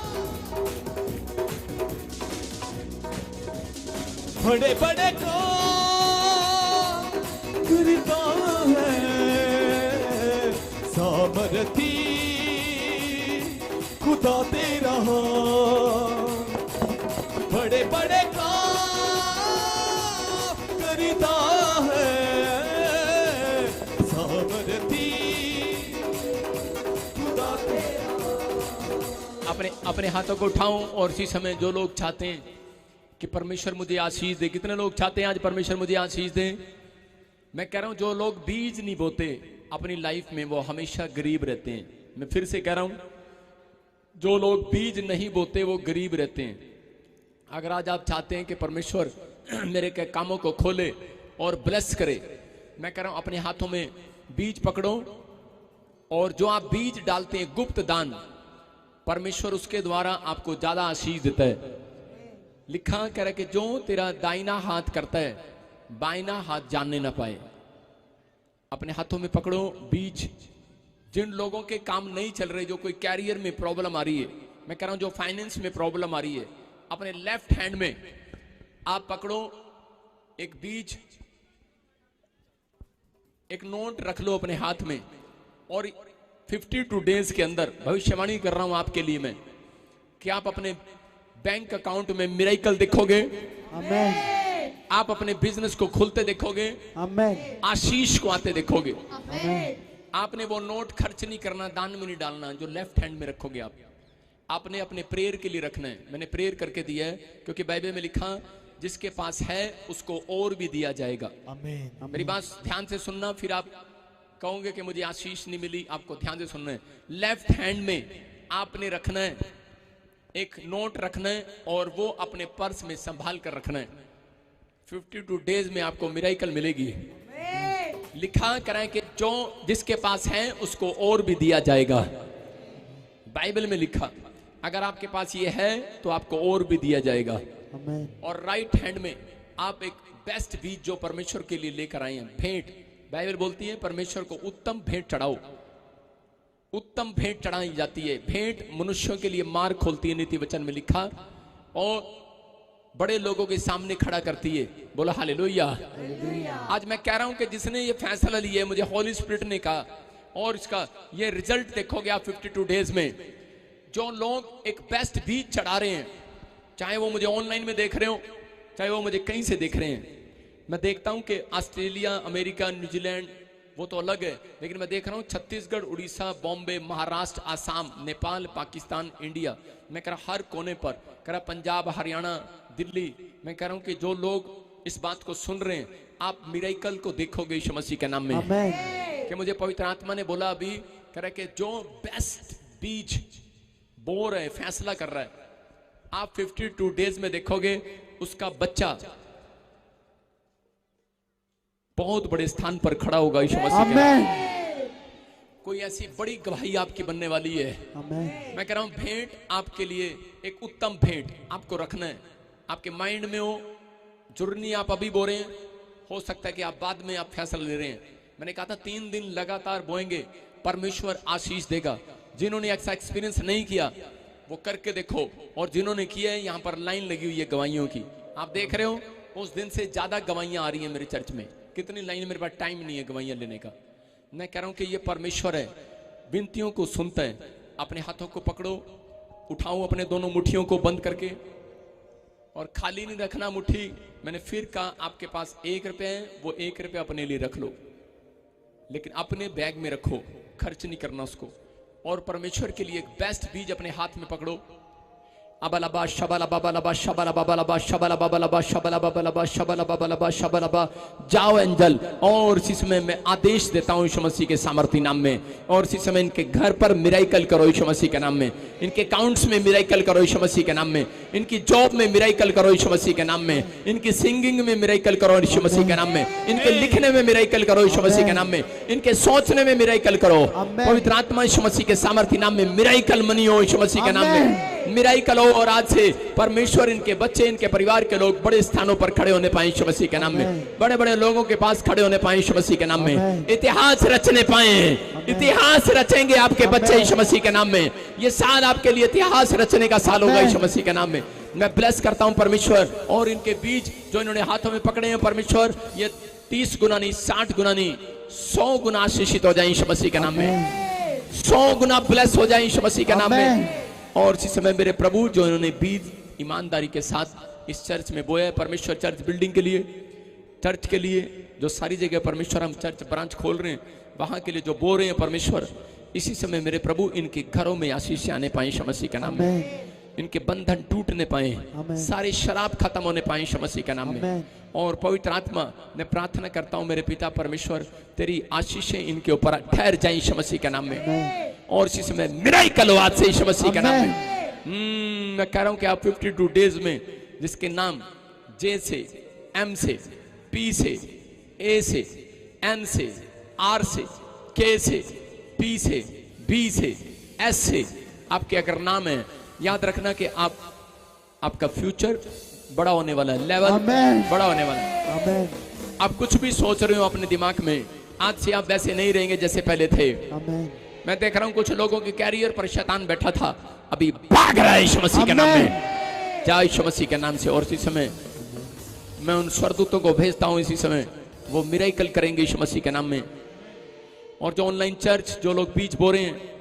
बड़े बड़े काम करता है सामर्थी खुदा तेरा। बड़े बड़े काम करता है सामर्थी खुदा तेरा। अपने हाथों को उठाऊं और इसी समय जो लोग चाहते हैं कि परमेश्वर मुझे आशीष दे, कितने लोग चाहते हैं आज परमेश्वर मुझे आशीष दे? मैं कह रहा हूं जो लोग बीज नहीं बोते अपनी लाइफ में वो हमेशा गरीब रहते हैं। मैं फिर से कह रहा हूं जो लोग बीज नहीं बोते वो गरीब रहते हैं। अगर आज आप चाहते हैं कि परमेश्वर मेरे के कामों को खोले और ब्लेस करे, मैं कह रहा हूं अपने हाथों में बीज पकड़ो और जो आप बीज डालते हैं गुप्त दान, परमेश्वर उसके द्वारा आपको ज्यादा आशीष देता है। लिखा कह रहा कि जो तेरा दाहिना हाथ करता है बाइना हाथ जानने ना पाए। अपने हाथों में पकड़ो बीज। जिन लोगों के काम नहीं चल रहे, जो कोई कैरियर में प्रॉब्लम आ रही है, मैं कह रहा हूं जो फाइनेंस में प्रॉब्लम आ रही है, अपने लेफ्ट हैंड में आप पकड़ो एक बीज, एक नोट रख लो अपने हाथ में और 52 डेज के अंदर भविष्यवाणी कर रहा हूं आपके लिए मैं कि आप अपने बैंक अकाउंट में मिरेकल देखोगे। आमेन। आप अपने बिजनेस को खुलते देखोगे। आमेन। आशीष को आते देखोगे। आमेन। आपने वो नोट खर्च नहीं करना, दान में नहीं डालना, जो लेफ्ट हैंड में रखोगे आपने अपने प्रेयर के लिए रखना है। मैंने प्रेयर करके दिया है क्योंकि बाइबल में लिखा जिसके पास है उसको और भी दिया जाएगा। आमेन। मेरी बात ध्यान से सुनना, फिर आप कहोगे कि मुझे आशीष नहीं मिली। आपको ध्यान से सुनना है। लेफ्ट हैंड में आपने रखना है, एक नोट रखना है और वो अपने पर्स में संभाल कर रखना है। 52 डेज में आपको मिरेकल मिलेगी। लिखा कराएं कि जो जिसके पास है उसको और भी दिया जाएगा। बाइबल में लिखा अगर आपके पास ये है तो आपको और भी दिया जाएगा। और राइट हैंड में आप एक बेस्ट बीज जो परमेश्वर के लिए लेकर आए हैं, भेंट। बाइबल बोलती है परमेश्वर को उत्तम भेंट चढ़ाओ। उत्तम भेंट चढ़ाई जाती है। भेंट मनुष्यों के लिए मार्ग खोलती है, नीति वचन में लिखा, और बड़े लोगों के सामने खड़ा करती है। बोला हालेलुया। आज मैं कह रहा हूं कि जिसने ये फैसला लिया है, मुझे होली स्पिरिट ने कहा, और इसका ये रिजल्ट देखोगे आप 52 डेज में। जो लोग एक बेस्ट बीज चढ़ा रहे हैं, चाहे वो मुझे ऑनलाइन में देख रहे हो, चाहे वो मुझे कहीं से देख रहे हैं, मैं देखता हूं कि ऑस्ट्रेलिया, अमेरिका, न्यूजीलैंड, वो तो अलग है, लेकिन मैं देख रहा हूं छत्तीसगढ़, उड़ीसा, बॉम्बे, महाराष्ट्र, आसाम, नेपाल, पाकिस्तान, इंडिया, मैं कह रहा हर कोने पर, कह रहा पंजाब, हरियाणा, दिल्ली, मैं कह रहा हूं कि जो लोग इस बात को सुन रहे हैं, आप मिरेकल को देखोगे यीशु मसीह के नाम में। कि मुझे पवित्र आत्मा ने बोला अभी, कह रहा कि जो बेस्ट बीज बो रहे, फैसला कर रहा है, आप 52 डेज में देखोगे उसका बच्चा बहुत बड़े स्थान पर खड़ा होगा यीशु मसीह के नाम में। कोई ऐसी बड़ी गवाही आपकी बनने वाली है। मैं कह रहा हूं भेंट आपके लिए एक उत्तम भेंट आपको रखना है, आपके माइंड में हो। जुर्नी आप अभी बो रहे हैं, हो सकता है कि आप बाद में आप फैसला ले रहे हैं। मैंने कहा था 3 दिन लगातार बोएंगे, परमेश्वर आशीष देगा। जिन्होंने ऐसा एक्सपीरियंस नहीं किया वो करके देखो, और जिन्होंने किया है, यहाँ पर लाइन लगी हुई है गवाहियों की, आप देख रहे हो। उस दिन से ज्यादा गवाहियां आ रही हैं मेरे चर्च में। कितनी लाइन, मेरे पास टाइम नहीं है गवाहियां लेने का। मैं कह रहा हूं कि ये परमेश्वर है, विनतियों को सुनता है। अपने हाथों को पकड़ो, उठाओ अपने दोनों मुट्ठियों को बंद करके, और खाली नहीं रखना मुट्ठी। मैंने फिर कहा आपके पास 1 रुपया है, वो 1 रुपया अपने लिए रख लो, लेकिन अपने बैग में रखो, खर्च नहीं करना उसको। और परमेश्वर के लिए एक बेस्ट बीज अपने हाथ में पकड़ो। अबलबा शबला बबलबा शबला बबलबा शबला बबलबा शबला बबलबा शबला बबलबा शबलबा। जाओ एंजल, और इसी समय मैं आदेश देता हूं यीशु मसीह के सामर्थी नाम में, और इसी समय इनके घर पर मिराइकल करो यीशु मसीह के नाम में, इनके अकाउंट्स में मिराइकल करो यीशु मसीह के नाम में, इनकी जॉब में मिराइकल करो यीशु मसीह के नाम में, इनकी सिंगिंग में मिराइकल करो यीशु मसीह के नाम में, इनके लिखने में मिराइकल करो यीशु मसीह के नाम में, इनके सोचने में मिराइकल करो। पवित्र आत्मा यीशु मसीह के सामर्थी नाम में मिराइकल मनी हो यीशु मसीह के नाम में, मिराइकल हो। और आज से परमेश्वर इनके बच्चे, इनके परिवार के लोग बड़े स्थानों पर खड़े होने पाए यीशु मसीह के नाम में, बड़े बड़े लोगों के पास खड़े होने पाए यीशु मसीह के नाम में, इतिहास रचने पाए। इतिहास रचेंगे आपके बच्चे यीशु मसीह के नाम में। ये साल आपके लिए इतिहास रचने का साल होगा यीशु मसीह के नाम में। मैं ब्लेस करता हूं परमेश्वर, और इनके बीज जो इन्होंने हाथों में पकड़े हैं परमेश्वर, ये 30 गुना नहीं, 60 गुना नहीं, 100 गुना आशीषित हो जाए यीशु मसीह के नाम में। 100 गुना ब्लेस हो जाए यीशु मसीह के नाम में। और इसी समय मेरे प्रभु जो इन्होंने बीज ईमानदारी के साथ इस चर्च में बोया है, परमेश्वर चर्च बिल्डिंग के लिए, चर्च के लिए, जो सारी जगह परमेश्वर हम चर्च ब्रांच खोल रहे हैं, वहां के लिए जो बो रहे हैं परमेश्वर, इसी समय मेरे प्रभु इनके घरों में आशीष आने पाए यीशु मसीह के नाम में, इनके बंधन टूटने पाए, सारी शराब खत्म होने पाए यीशु मसीह के नाम में। और पवित्र आत्मा, मैं प्रार्थना करता हूं मेरे पिता परमेश्वर, तेरी आशीषें इनके ऊपर ठहर जाए यीशु मसीह के नाम में। और इसी समय मिराइकल हो आज से यीशु मसीह के नाम में। मैं कह रहा हूं कि आप 52 डेज में जिसके नाम जे से, एम से, पी से, ए से, एन से, आर से, के से, पी से, बी से, एस से, आपके अगर नाम है, याद रखना कि आपका फ्यूचर बड़ा होने वाला है, लेवल बड़ा होने वाला है। आप कुछ भी सोच रहे हो अपने दिमाग में, आज से आप वैसे नहीं रहेंगे जैसे पहले थे। मैं देख रहा हूं कुछ लोगों के कैरियर पर शैतान बैठा था, अभी भाग रहा है यीशु मसीह के नाम में। जा यीशु मसीह के नाम से। और इसी समय मैं उन स्वर्गदूतों को भेजता हूं, इसी समय वो मिराइकल करेंगे यीशु मसीह के नाम में। और जो ऑनलाइन चर्च, जो लोग बीज बो रहे हैं,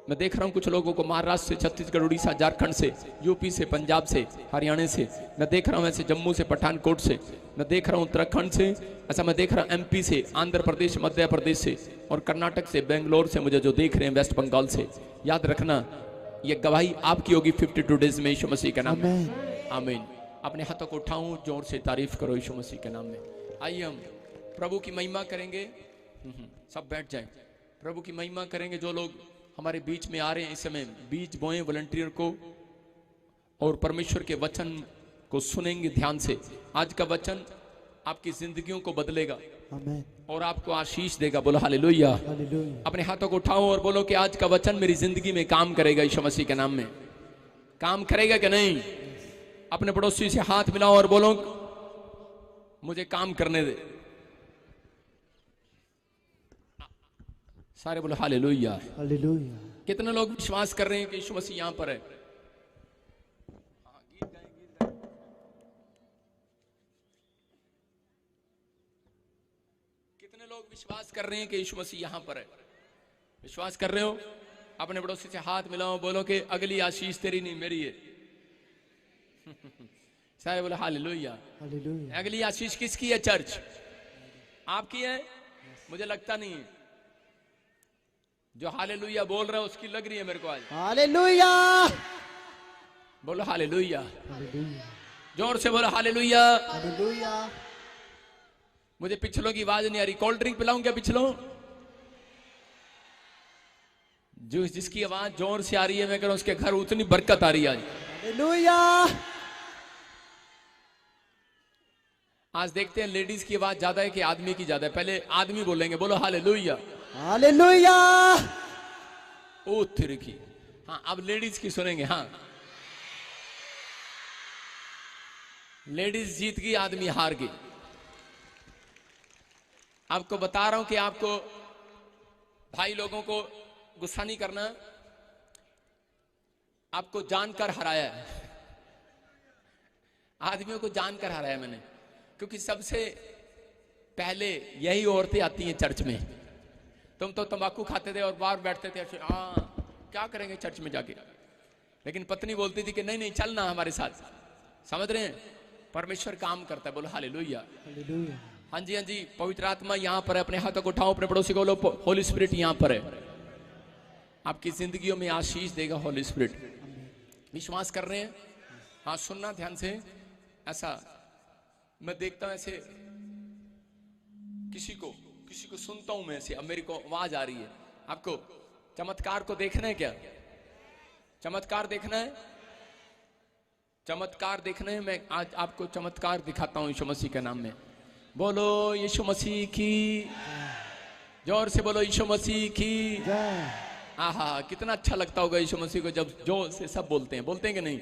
मैं देख रहा हूं कुछ लोगों को महाराष्ट्र से, छत्तीसगढ़, उड़ीसा, झारखंड से, यूपी से, पंजाब से, हरियाणा से, मैं देख रहा हूं ऐसे जम्मू से, पठानकोट से, मैं देख रहा हूं उत्तराखंड से, ऐसा मैं देख रहा हूं एमपी से, आंध्र प्रदेश, मध्य प्रदेश से, और कर्नाटक से, बेंगलोर से, मुझे जो देख रहे हैं वेस्ट बंगाल से। याद रखना ये गवाही आपकी होगी 52 डेज में यीशु मसीह के नाम में। आमीन। अपने हाथों को उठाऊं, जोर से तारीफ करो यीशु मसीह के नाम में। आइए हम प्रभु की महिमा करेंगे। सब बैठ जाए, प्रभु की महिमा करेंगे। जो लोग हमारे बीच में आ रहे हैं इस समय, बीज बोए वॉलंटियर को, और परमेश्वर के वचन को सुनेंगे ध्यान से। आज का वचन आपकी जिंदगियों को बदलेगा और आपको आशीष देगा। बोलो हालेलुया। अपने हाथों को उठाओ और बोलो कि आज का वचन मेरी जिंदगी में काम करेगा यीशु मसीह के नाम में। काम करेगा कि नहीं? अपने पड़ोसी से हाथ मिलाओ और बोलो मुझे काम करने दे। सारे बोलो हालेलुया। हालेलुया। कितने लोग विश्वास कर रहे हैं कि यीशु मसीह यहां पर है? कितने लोग विश्वास कर रहे हैं कि यीशु मसीह यहां पर है? विश्वास कर रहे हो? अपने पड़ोसी से हाथ मिलाओ, बोलो कि अगली आशीष तेरी नहीं मेरी है। सारे बोलो हालेलुया। हालेलुया। अगली आशीष किसकी है? चर्च आपकी है? मुझे लगता नहीं है। जो हालेलुया बोल रहा है उसकी लग रही है मेरे को आज। हालेलुया, बोलो हालेलुया, जोर से बोलो हालेलुया। हालेलुया। मुझे पिछलों की आवाज नहीं आ रही। कोल्ड ड्रिंक पिलाऊं क्या पिछलों? जो जिसकी आवाज जोर से आ रही है मैं कह रहा हूं उसके घर उतनी बरकत आ रही है आज। हालेलुया। आज देखते हैं लेडीज की आवाज ज्यादा है कि आदमी की ज्यादा है। पहले आदमी बोलेंगे, बोलो हालेलुया। हालेलुया। ओ तेरे की। हाँ अब लेडीज की सुनेंगे। हाँ लेडीज जीत गई, आदमी हार गई। आपको बता रहा हूं कि आपको भाई लोगों को गुस्सा नहीं करना। आपको जानकर हराया है, आदमियों को जानकर हराया मैंने। क्योंकि सबसे पहले यही औरतें आती हैं चर्च में। तुम तो तंबाकू खाते थे और बाहर बैठते थे, क्या करेंगे चर्च में जाके। लेकिन पत्नी बोलती थी कि नहीं नहीं चलना हमारे साथ। समझ रहे हैं? परमेश्वर काम करता है। बोलो हालेलुया। हालेलुया। हाँ जी हाँ जी, पवित्र आत्मा यहाँ पर है। अपने हाथों को उठाओ, अपने पड़ोसी को बोलो होली स्पिरिट यहाँ पर है। आपकी जिंदगियों में आशीष देगा होली स्पिरिट। विश्वास कर रहे हैं? हाँ सुनना ध्यान से। ऐसा मैं देखता हूं, ऐसे किसी को सुनता हूं मैं ऐसे। अब मेरे को आवाज आ रही है। आपको चमत्कार को देखना है क्या? चमत्कार देखना है? चमत्कार देखना है? मैं आज आपको चमत्कार दिखाता हूं यीशु मसीह के नाम में। बोलो यीशु मसीह की। जोर से बोलो यीशु मसीह की। आहा कितना अच्छा लगता होगा यीशु मसीह को जब जोर से सब बोलते हैं। बोलते हैं कि नहीं?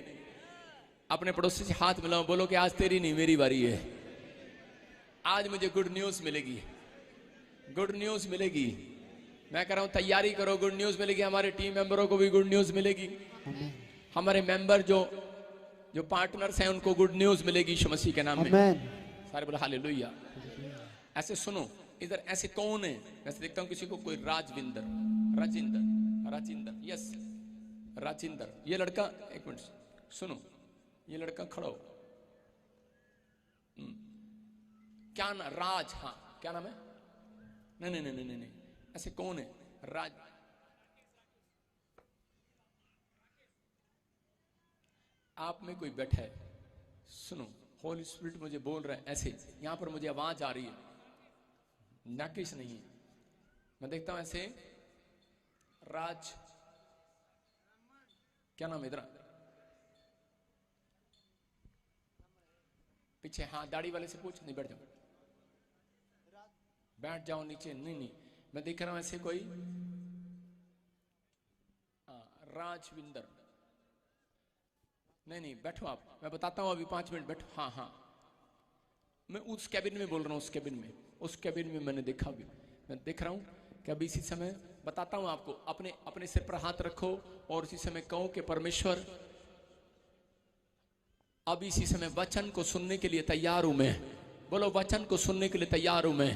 अपने पड़ोसी से हाथ मिलाओ, बोलो कि आज तेरी नहीं मेरी बारी है। आज मुझे गुड न्यूज मिलेगी, गुड न्यूज मिलेगी। मैं कह रहा हूं तैयारी करो, गुड न्यूज मिलेगी। हमारे टीम मेंबरों को भी गुड न्यूज मिलेगी। हमारे मेंबर जो पार्टनर्स हैं उनको गुड न्यूज मिलेगी यीशु मसीह के नाम में। सारे बोलो हालेलुया। ऐसे सुनो, इधर ऐसे कौन है? वैसे देखता हूं किसी को, कोई राजिंदर, यस राजिंदर। ये लड़का, एक मिनट सुनो, ये लड़का खड़ा हो। क्या नाम? राज। हाँ क्या नाम है? नहीं, ऐसे कौन है? राज। आप में कोई बैठा है, सुनो होली स्पिरिट मुझे बोल रहा है ऐसे। यहां पर मुझे आवाज आ रही है, नाकिश नहीं है। मैं देखता हूं ऐसे। राज क्या नाम है? इधर पीछे। हाँ दाढ़ी वाले से पूछ। नहीं बैठ जाओ, बैठ जाओ नीचे। नहीं, मैं देख रहा हूं ऐसे कोई। राजविंदर। नहीं बैठो आप, मैं बताता हूं अभी 5 मिनट बैठो। हाँ मैं उस कैबिन में बोल रहा हूं, उस कैबिन में मैंने देखा भी। मैं देख रहा हूं कि अभी इसी समय बताता हूं आपको। अपने सिर पर हाथ रखो और इसी समय कहो कि परमेश्वर अब इसी समय वचन को सुनने के लिए तैयार हूं मैं। बोलो वचन को सुनने के लिए तैयार हूं मैं।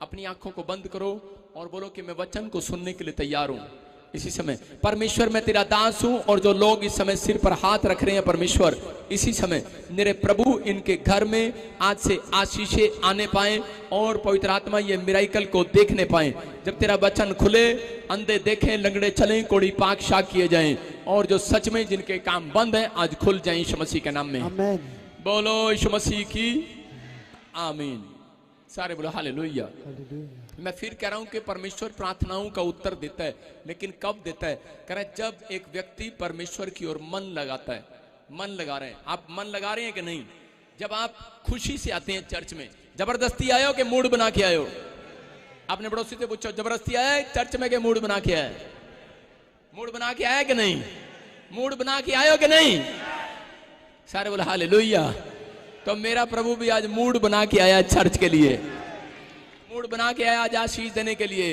अपनी आंखों को बंद करो और बोलो कि मैं वचन को सुनने के लिए तैयार हूं इसी समय। परमेश्वर मैं तेरा दास हूं। और जो लोग इस समय सिर पर हाथ रख रहे हैं, परमेश्वर इसी समय मेरे प्रभु इनके घर में आज से आशीषें आने पाए और पवित्र आत्मा ये मिराइकल को देखने पाए। जब तेरा वचन खुले, अंधे देखें, लंगड़े चलें, कोढ़ी पाक शाक किए जाएं और जो सच में जिनके काम बंद हैं आज खुल जाएं यीशु मसीह के नाम में। आमीन। बोलो यीशु मसीह की आमीन। सारे बोलो हालेलुया। मैं फिर कह रहा हूं कि परमेश्वर प्रार्थनाओं का उत्तर देता है, लेकिन कब देता है? कह रहा है जब एक व्यक्ति परमेश्वर की ओर मन लगाता है। मन लगा रहे हैं आप? मन लगा रहे हैं कि नहीं? जब आप खुशी से आते हैं चर्च में, जबरदस्ती आए हो कि मूड बना के आए हो? आपने पड़ोसी से पूछो जबरदस्ती आया है चर्च में कि मूड बना के आया? मूड बना के आया कि नहीं? मूड बना के आए हो कि नहीं? सारे बोले हालेलुया। तो मेरा प्रभु भी आज मूड बना के आया चर्च के लिए, मूड बना के आया आज आशीष देने के लिए।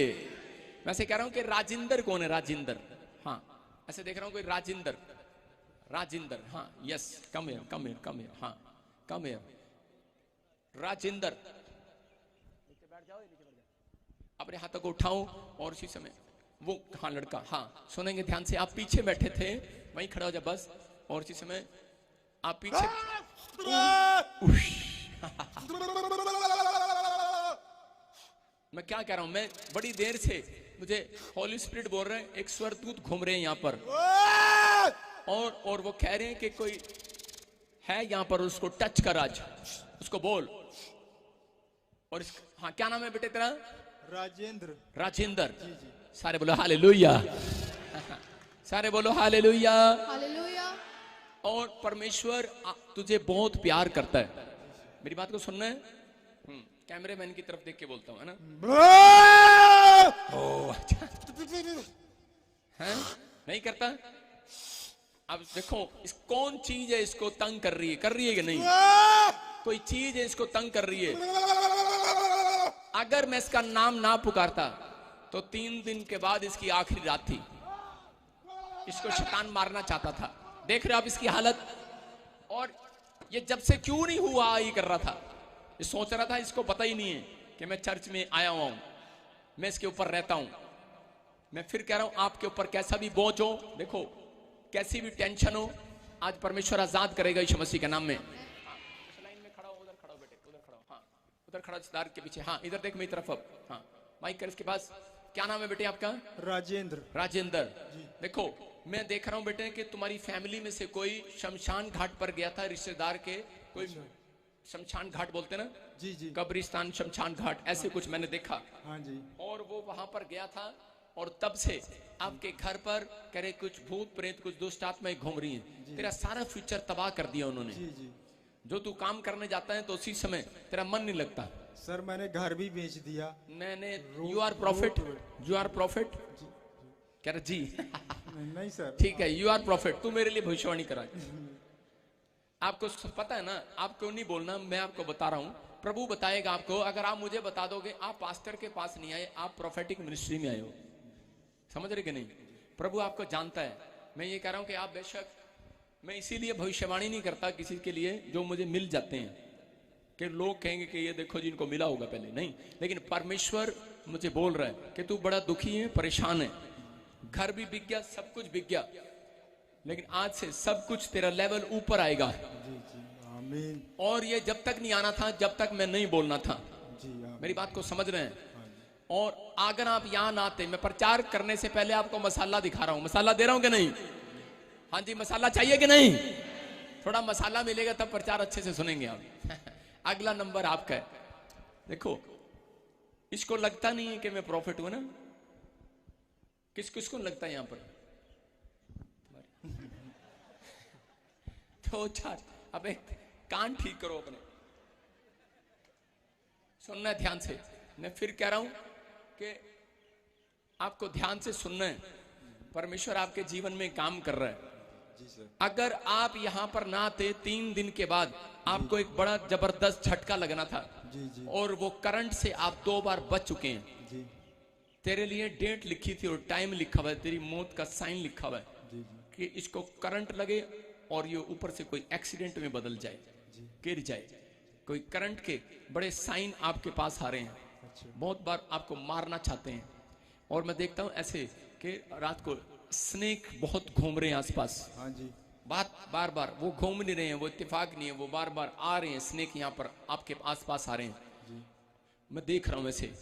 वैसे कह रहा हूं कि राजिंदर कौन है? राजिंदर। हाँ ऐसे देख रहा हूं कोई राजिंदर। हाँ यस, कम हियर। हाँ कम हियर। राजिंदर अपने हाथों को उठाओ और उसी समय वो, हाँ लड़का, हाँ सुनेंगे ध्यान से। आप पीछे बैठे थे, वहीं खड़ा हो जा बस। और उसी समय आप पीछे मैं क्या कह रहा हूं, मैं बड़ी देर से मुझे होली स्पिरिट बोल रहे हैं, एक स्वर्गदूत घूम रहे हैं यहाँ पर, और वो कह रहे हैं कि कोई है यहाँ पर, उसको टच कर, आज उसको बोल। और हाँ, क्या नाम है बेटे तेरा? राजेंद्र। राजेंद्र। सारे बोलो हालेलुया, सारे बोलो हालेलुया। हालेलुया। और परमेश्वर तुझे बहुत प्यार करता है। मेरी बात को सुनना है? कैमरे मैन की तरफ देख के बोलता हूँ, है ना? ओह अच्छा, हैं? नहीं करता? अब देखो, इस कौन चीज है इसको तंग कर रही है कि नहीं? कोई चीज है इसको तंग कर रही है। अगर मैं इसका नाम ना पुकारता तो 3 दिन के बाद इसकी आखिरी रात थी। इसको शैतान मारना चाहता था। देख रहे हो आप इसकी हालत? और ये जब से क्यों नहीं हुआ ये कर रहा था, ये सोच रहा था इसको पता ही नहीं है कि मैं चर्च में आया हुआ हूं, मैं इसके ऊपर रहता हूं। मैं फिर कह रहा हूं, आपके ऊपर कैसा भी बोझ हो, देखो कैसी भी टेंशन हो, आज परमेश्वर आजाद करेगा यीशु मसीह के नाम में। लाइन में खड़ा हो, उधर खड़ा हो बेटे, उधर खड़ा हो, हाँ उधर खड़ा, सितार के पीछे, हाँ इधर देख मेरी तरफ अब, हाँ माइक कर इसके पास। क्या नाम है बेटे आपका? राजेंद्र। राजेंद्र। देखो मैं देख रहा हूं बेटे कि तुम्हारी फैमिली में से कोई शमशान घाट पर गया था, रिश्तेदार के कोई शमशान घाट बोलते ना जी जी, कब्रिस्तान शमशान घाट ऐसे कुछ मैंने देखा। हाँ जी। और वो वहां पर गया था और तब से आपके घर पर करे कुछ भूत प्रेत, कुछ दुष्ट आत्माएं घूम रही हैं। तेरा सारा फ्यूचर तबाह कर दिया उन्होंने। जी जी। जो तू काम करने जाता है तो उसी समय तेरा मन नहीं लगता। सर मैंने घर भी बेच दिया। मैंने you are profit, you are profit, कह रहा जी नहीं सर, ठीक है, यू आर प्रॉफिट, तू मेरे लिए भविष्यवाणी करा। आपको पता है ना, आपको नहीं बोलना, मैं आपको बता रहा हूं, प्रभु बताएगा आपको। अगर आप मुझे बता दोगे, आप पास्टर के पास नहीं आए, आप प्रोफेटिक मिनिस्ट्री में आए हो, समझ रहे कि नहीं? प्रभु आपको जानता है। मैं ये कह रहा हूं कि आप बेशक, मैं इसीलिए भविष्यवाणी नहीं करता किसी के लिए जो मुझे मिल जाते हैं, कि लोग कहेंगे कि ये देखो जिनको मिला होगा पहले, नहीं। लेकिन परमेश्वर मुझे बोल रहा है कि तू बड़ा दुखी है, परेशान है, घर भी बिक गया, सब कुछ बिक गया, लेकिन आज से सब कुछ तेरा लेवल ऊपर आएगा। आमीन। और ये जब तक नहीं आना था, जब तक मैं नहीं बोलना था। जी, मेरी बात को समझ रहे हैं? और अगर आप यहां ना आते, मैं प्रचार करने से पहले आपको मसाला दिखा रहा हूं, मसाला दे रहा हूं कि नहीं? हाँ जी, मसाला चाहिए कि नहीं? थोड़ा मसाला मिलेगा तब प्रचार अच्छे से सुनेंगे आप। अगला नंबर आपका है। देखो, इसको लगता नहीं है कि मैं प्रॉफिट हूं ना? किस किसको लगता है यहां पर? तो चार, अबे कान ठीक करो अपने, सुनना है ध्यान से। मैं फिर कह रहा हूं कि आपको ध्यान से सुनना है। परमेश्वर आपके जीवन में काम कर रहा है। जी सर। अगर आप यहां पर ना आते, 3 दिन के बाद आपको एक बड़ा जबरदस्त झटका लगना था। जी जी। और वो करंट से आप 2 बार बच चुके हैं। जी। तेरे लिए डेट लिखी थी और टाइम लिखा हुआ है, तेरी मौत का साइन लिखा हुआ है। जी जी। कि इसको करंट लगे और ये ऊपर से कोई एक्सीडेंट में बदल जाए, गिर जाए। कोई करंट के बड़े साइन आपके पास आ रहे हैं। बहुत बार आपको मारना चाहते हैं। और मैं देखता हूं ऐसे कि रात को स्नेक बहुत घूम रहे हैं आसपास। हाँ जी। बार बार वो घूम नहीं रहे हैं, वो इत्तेफाक नहीं है, वो बार बार आ रहे हैं। स्नेक यहाँ पर आपके आसपास आ रहे हैं। मैं देख रहा हूं ऐसे।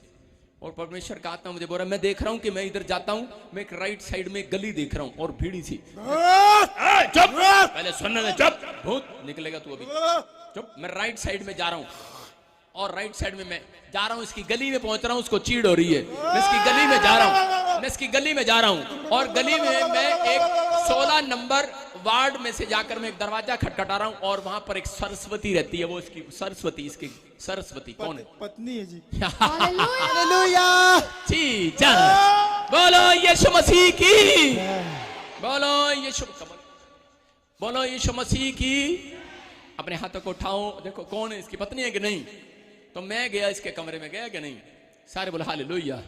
और परमेश्वर का आत्मा मुझे बोल रहा है, मैं देख रहा हूं कि मैं इधर जाता हूं, मैं एक राइट साइड में गली देख रहा हूं और भीड़ी सी। चुप, पहले सुनने दे, चुप, भूत निकलेगा तू अभी, चुप। मैं राइट साइड में जा रहा हूं और राइट साइड में मैं जा रहा हूं, इसकी गली में पहुंच रहा हूं, उसको चीड़ हो रही है। मैं इसकी गली में जा रहा हूं, मैं इसकी गली में जा रहा हूं और गली में मैं एक 16 नंबर वार्ड में से जाकर मैं एक दरवाजा खटखटा रहा हूं और वहां पर एक सरस्वती रहती है। वो इसकी सरस्वती, इसकी सरस्वती कौन है? पत्नी है जी। हालेलुया। जी जय, बोलो यीशु मसीह की, बोलो यीशु, बोलो यीशु मसीह की। अपने हाथों को उठाओ, देखो कौन है, इसकी पत्नी है कि नहीं? तो मैं गया इसके कमरे में, गया कि नहीं? सारे बोलो हालेलुया।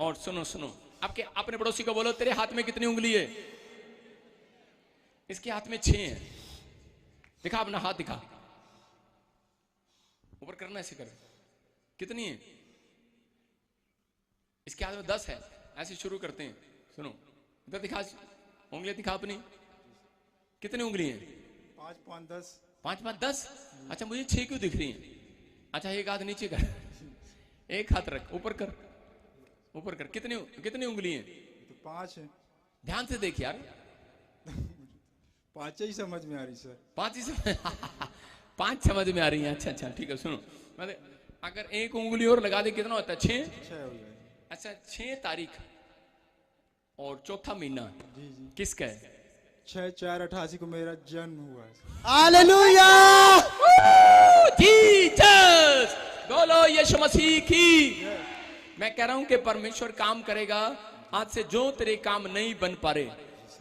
और सुनो सुनो, आपके अपने पड़ोसी को बोलो, तेरे हाथ में कितनी उंगली है? इसके हाथ में 6 है। दिखा अपना हाथ, दिखा, ऊपर करना, ऐसे कर। कितनी है? इसके हाथ में 10 है। ऐसे शुरू करते हैं। सुनो, इधर दिखा, उंगली दिखा अपनी, कितनी उंगली है? 5 5 10। 5 5 10। अच्छा, मुझे 6 क्यों दिख रही है? अच्छा, एक हाथ नीचे कर, एक हाथ रख, ऊपर कर, ऊपर कर। कितनी कितनी उंगली है? तो 5 है। ध्यान से देख यार। 5 ही समझ में आ रही सर। 5 ही समझ 5 समझ में आ रही है। अच्छा अच्छा ठीक है, सुनो मतलब अगर एक उंगली और लगा दे कितना होता है? 6 हो गया। अच्छा 6 तारीख और चौथा महीना जी जी किसका है? 6/4/88 को मेरा जन्म हुआ है। हालेलुया! जीसस, बोलो यीशु मसीह की। मैं कह रहा हूं कि परमेश्वर काम करेगा। आज से जो तेरे काम नहीं बन पा रहे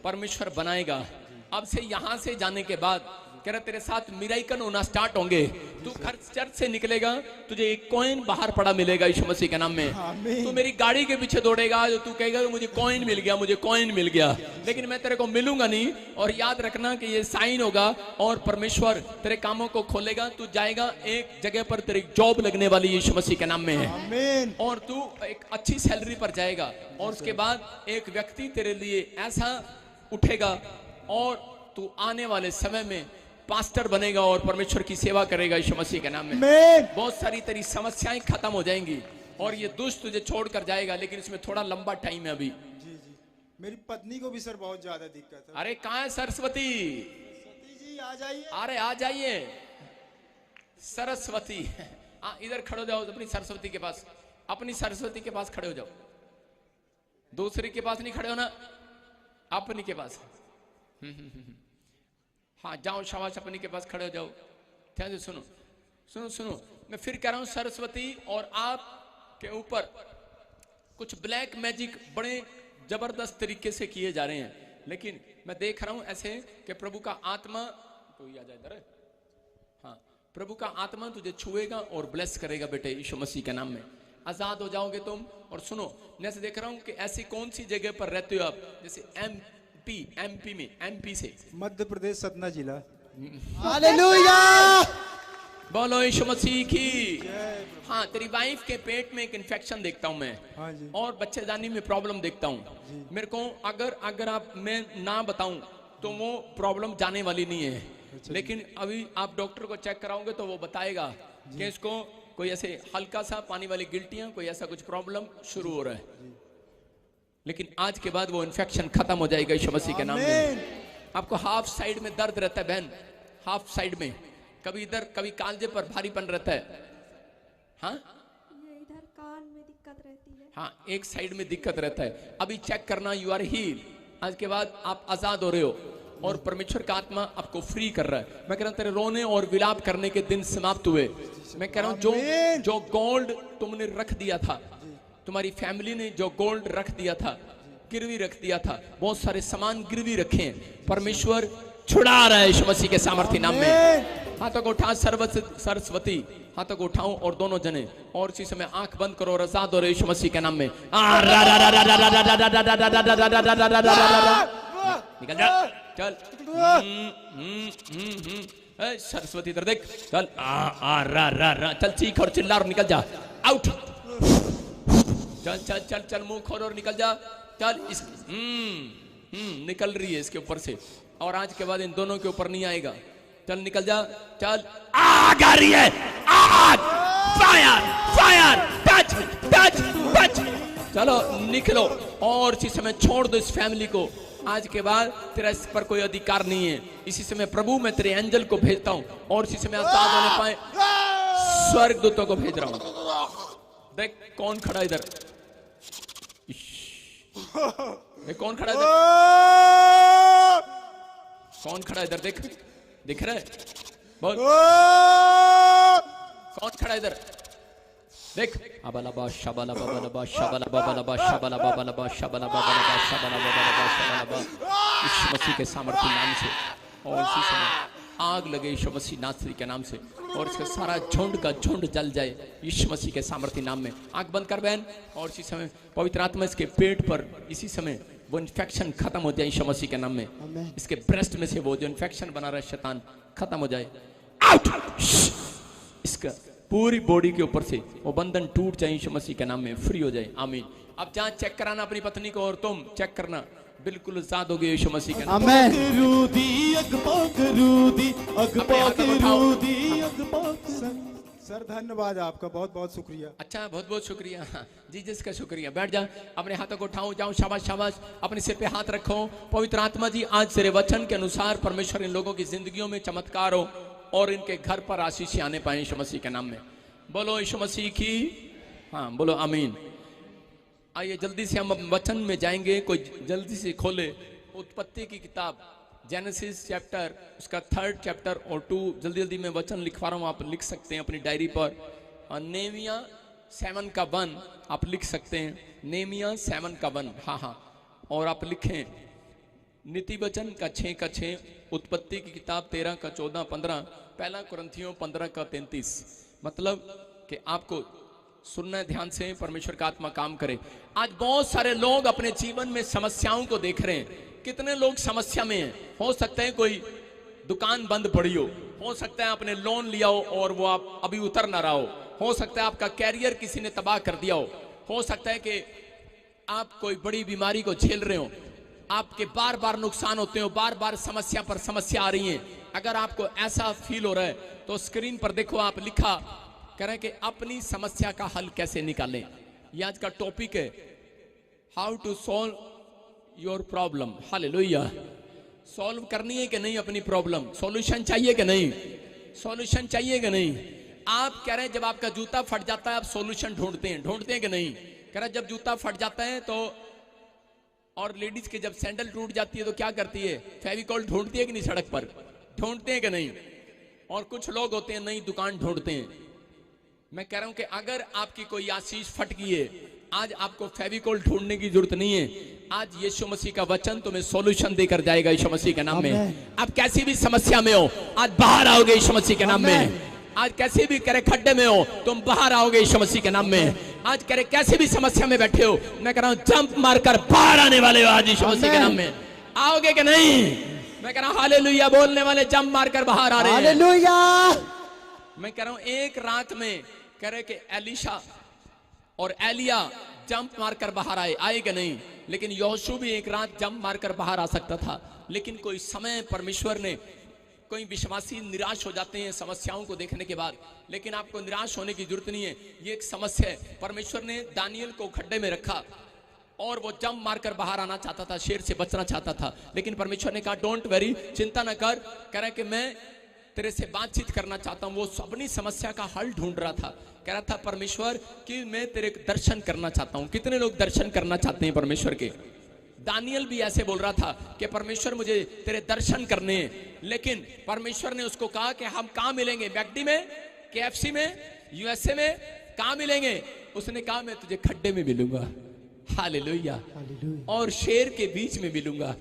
परमेश्वर बनाएगा। अब से यहां से जाने के बाद कह रहा तेरे साथ मिराइकल होना स्टार्ट होंगे। तू घर चर्च से निकलेगा, तुझे एक कॉइन बाहर पड़ा मिलेगा यीशु मसीह के नाम में। तू मेरी गाड़ी के पीछे दौड़ेगा, जो तू कहेगा मुझे कॉइन मिल गया, मुझे कॉइन मिल गया, लेकिन मैं तेरे को मिलूंगा नहीं। और याद रखना कि ये साइन होगा और परमेश्वर तेरे कामों को खोलेगा। तू जाएगा एक जगह पर, तेरी जॉब लगने वाली यीशु मसीह के नाम में है। और तू एक अच्छी सैलरी पर जाएगा और उसके बाद एक व्यक्ति तेरे लिए ऐसा उठेगा और तू आने वाले समय में पास्टर बनेगा और परमेश्वर की सेवा करेगा यीशु मसीह के नाम में। बहुत सारी तेरी समस्याएं खत्म हो जाएंगी और ये दुष्ट तुझे छोड़कर जाएगा, लेकिन इसमें थोड़ा लंबा टाइम है अभी। जी जी। मेरी पत्नी को भी सर बहुत ज्यादा दिक्कत है। अरे कहाँ है सरस्वती? जी आ जाइए। अरे आ जाइए सरस्वती। इधर खड़े हो जाओ अपनी सरस्वती के पास, अपनी सरस्वती के पास खड़े हो जाओ। दूसरी के पास नहीं खड़े हो ना, अपनी के पास। हाँ जाओ, शाबाश, अपनी के पास खड़े हो जाओ। ध्यान से सुनो सुनो सुनो, मैं फिर कह रहा हूं सरस्वती, और आप के ऊपर कुछ ब्लैक मैजिक बड़े जबरदस्त तरीके से किए जा रहे हैं, लेकिन मैं देख रहा हूं ऐसे कि प्रभु का आत्मा, कोई आ जाए इधर। हाँ, प्रभु का आत्मा तुझे छुएगा और ब्लेस करेगा बेटे यीशु मसीह के नाम में। आजाद हो जाओगे तुम। और सुनो, मैं ऐसे देख रहा हूं कि ऐसी कौन सी जगह पर रहते हो आप, जैसे एमपी में, एमपी से मध्य प्रदेश सतना जिला। हालेलुया! बोलो यीशु मसीह की। हाँ, तेरी वाइफ के पेट में एक इन्फेक्शन देखता हूँ मैं। हाँ जी। और बच्चेदानी में प्रॉब्लम देखता हूँ। मेरे को अगर आप मैं ना बताऊं तो वो प्रॉब्लम जाने वाली नहीं है। अच्छा, लेकिन अभी आप डॉक्टर को चेक कराओगे तो वो बताएगा कि इसको कोई ऐसे हल्का सा पानी वाली गिल्टियां, कोई ऐसा कुछ प्रॉब्लम शुरू हो रहा है, लेकिन आज के बाद वो इन्फेक्शन खत्म हो जाएगा यीशु मसीह के नाम में। आपको हाफ साइड में दर्द रहता है बहन, हाफ साइड में, कभी इधर कभी कालजे पर भारीपन रहता है। हाँ, ये इधर कान में दिक्कत रहती है। हाँ, एक साइड में दिक्कत रहता है। अभी चेक करना, यू आर हील। आज के बाद आप आजाद हो रहे हो और परमेश्वर का आत्मा आपको फ्री कर रहा है। मैं कह रहा हूं तेरे रोने और विलाप करने के दिन समाप्त हुए। मैं कह रहा हूं जो गोल्ड तुमने रख दिया था, तुम्हारी फैमिली ने जो गोल्ड रख दिया था, गिरवी रख दिया था, बहुत सारे सामान गिरवी रखे हैं, परमेश्वर छुड़ा रहा है यीशु मसीह के सामर्थ्य नाम में। हाथों को उठा सरस्वती, हाथों को उठाओ और दोनों जने, और इसी समय आंख बंद करो और आजाद हो रहे यीशु मसीह के नाम में। निकल जा, चल। सरस्वती इधर देख, चल। चल, चीख और चिल्ला और निकल जा, आउट। चल चल चल चल, मुंह खोल और निकल जा, चल। इस निकल रही है इसके ऊपर से, और आज के बाद इन दोनों के ऊपर नहीं आएगा। चल निकल जा, चल। आग आ रही है, आग, fire fire, touch touch touch. चलो निकलो और इसी समय छोड़ दो इस फैमिली को। आज के बाद तेरा इस पर कोई अधिकार नहीं है। इसी समय प्रभु मैं तेरे एंजल को भेजता हूं और इसी समय आजाद होने पाए स्वर्गदूतों को भेज रहा हूं। देख कौन खड़ा इधर, कौन खड़ा इधर, कौन खड़ा इधर, देख दिख रहा है, बोल कौन खड़ा इधर, देख। अबलबा शबला बबलबा शबला बबलबा शबला बबलबा शबला बबलबा शबला बबलबा शबला। यीशु मसीह के सामर्थ्य नाम से और इसी समय आग लगे यीशु मसीह नासरी के नाम से, और इसका सारा झुंड का झुंड जल जाए यीशु मसीह के सामर्थ्य नाम में। आंख बंद कर बहन, और इसी समय पवित्र आत्मा इसके पेट पर इसी समय वो इन्फेक्शन खत्म हो जाए यीशु मसीह के नाम में। इसके ब्रेस्ट में से वो जो इन्फेक्शन बना रहा है शैतान खत्म हो जाए, आउट। इसका पूरी बॉडी के ऊपर से वो बंधन टूट जाए यीशु मसीह के नाम में, फ्री हो जाए। आमीन। अब जहाँ चेक कराना अपनी पत्नी को, और तुम चेक करना, बिल्कुल आजाद हो गए यीशु मसीह के नाम में। सर धन्यवाद आपका, बहुत बहुत शुक्रिया। अच्छा, बहुत बहुत शुक्रिया। हाँ, जी जिसका शुक्रिया। बैठ जा, अपने हाथों को उठाओ, जाओ, शाबाश शाबाश, अपने सिर पे हाथ रखो। पवित्र आत्मा जी, आज तेरे वचन के अनुसार परमेश्वर इन लोगों की जिंदगियों में चमत्कार हो और इनके घर पर आशीष आने पाए यीशु मसीह के नाम में। बोलो यीशु मसीह की, हाँ बोलो आमीन। आइए जल्दी से हम वचन में जाएंगे। कोई जल्दी से खोले उत्पत्ति की किताब, जेनेसिस चैप्टर, उसका 3rd चैप्टर और 2। जल्दी जल्दी मैं वचन लिखवा रहा हूँ, आप लिख सकते हैं अपनी डायरी पर। नेमिया 7 का 1 आप लिख सकते हैं। नेमिया 7 का 1, हाँ हाँ, और आप लिखें नीति वचन का 6 का 6, उत्पत्ति की किताब 13 का 14 15, पहला कुरिन्थियों 15 का 33। मतलब कि आपको सुनना है ध्यान से, परमेश्वर का आत्मा काम करे। आज बहुत सारे लोग अपने जीवन में समस्याओं को देख रहे हैं। कितने लोग समस्या में हैं? हो सकता है कोई दुकान बंद पड़ी हो सकता है आपने लोन लिया हो और वो आप अभी उतर ना रहा हो सकता है आपका कैरियर किसी ने तबाह कर दिया हो सकता है कि आप कोई बड़ी बीमारी को झेल रहे हो, आपके बार बार नुकसान होते हो, बार बार समस्या पर समस्या आ रही है। अगर आपको ऐसा फील हो रहा है तो स्क्रीन पर देखो, आप लिखा कह रहे हैं कि अपनी समस्या का हल कैसे निकालें। ये आज का टॉपिक है, how to solve your problem. Hallelujah. Solve करनी है कि नहीं अपनी प्रॉब्लम? सॉल्यूशन चाहिए कि नहीं? सॉल्यूशन चाहिए कि नहीं? आप कह रहे हैं जब आपका जूता फट जाता है आप सॉल्यूशन ढूंढते हैं कि नहीं? कह रहे हैं जब जूता फट जाता है तो, और लेडीज के जब सैंडल टूट जाती है तो क्या करती है? फेविकॉल ढूंढती है कि नहीं? सड़क पर ढूंढते हैं कि नहीं? और कुछ लोग होते हैं नई दुकान ढूंढते हैं। मैं कह रहा हूं कि अगर आपकी कोई आशीष फट गई है, आज आपको फेविकॉल ढूंढने की जरूरत नहीं है। आज यीशु मसीह का वचन तुम्हें सॉल्यूशन देकर जाएगा यीशु मसीह के नाम में। आप कैसी भी समस्या में हो आज बाहर आओगे यीशु मसीह के नाम में। आज कैसे भी करे खड्डे में हो तुम बाहर आओगे यीशु मसीह के नाम में। आज करे कैसे भी समस्या में बैठे हो, मैं कह रहा हूं जंप मारकर बाहर आने वाले हो आज यीशु मसीह के नाम में। आओगे कि नहीं? मैं कह रहा हूं हालेलुया बोलने वाले जंप मारकर बाहर आ रहे हैं। हालेलुया। मैं कह रहा हूं एक रात में कह रहे कि एलिशा और एलिया जंप मारकर बाहर आए कि नहीं? लेकिन यहोशू भी एक रात जंप मारकर बाहर आ सकता था, लेकिन कोई समय परमेश्वर ने, कोई विश्वासी निराश हो जाते हैं समस्याओं को देखने के बाद, लेकिन आपको निराश होने की जरूरत नहीं है। ये एक समस्या है। परमेश्वर ने दानियल को खड्डे में रखा और वो जंप मारकर बाहर आना चाहता था, शेर से बचना चाहता था, लेकिन परमेश्वर ने कहा डोंट वरी, चिंता न कर। कह रहा है कि मैं तेरे से बातचीत करना चाहता हूं। वो अपनी समस्या का हल ढूंढ रहा था। कह रहा था परमेश्वर कि मैं तेरे दर्शन करना चाहता हूं। कितने लोग दर्शन करना चाहते हैं परमेश्वर के? दानियल भी ऐसे बोल रहा था कि परमेश्वर मुझे तेरे दर्शन करने हैं, लेकिन परमेश्वर ने उसको कहा कि हम कहां मिलेंगे? मैकडी में, KFC में, USA में, कहां मिलेंगे? उसने कहा मैं तुझे खड्डे में मिलूंगा। हालेलुया। और शेर के बीच में मिलूंगा।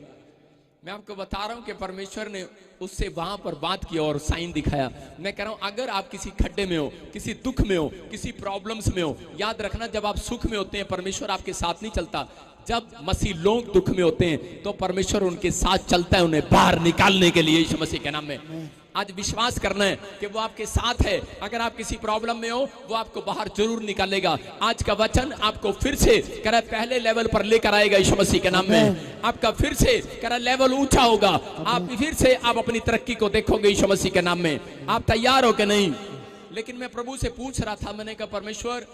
मैं आपको बता रहा हूं कि परमेश्वर ने उससे वहां पर बात की और साइन दिखाया। मैं कह रहा हूं अगर आप किसी खड्डे में हो, किसी दुख में हो, किसी प्रॉब्लम्स में हो, याद रखना जब आप सुख में होते हैं परमेश्वर आपके साथ नहीं चलता। जब मसीह लोग दुख में होते हैं तो परमेश्वर उनके साथ चलता है उन्हें बाहर निकालने के लिए यीशु मसीह के नाम में। आज विश्वास करना है कि वो आपके साथ है। अगर आप किसी प्रॉब्लम में हो वो आपको बाहर जरूर निकालेगा। आज का वचन आपको फिर से कह रहा है पहले लेवल पर लेकर आएगा यीशु मसीह के नाम में। आपका फिर से कह रहा है लेवल ऊंचा होगा। आप फिर से आप अपनी तरक्की को देखोगे यीशु मसीह के नाम में। आप तैयार हो कि नहीं? लेकिन मैं प्रभु से पूछ रहा था, मैंने कहा परमेश्वर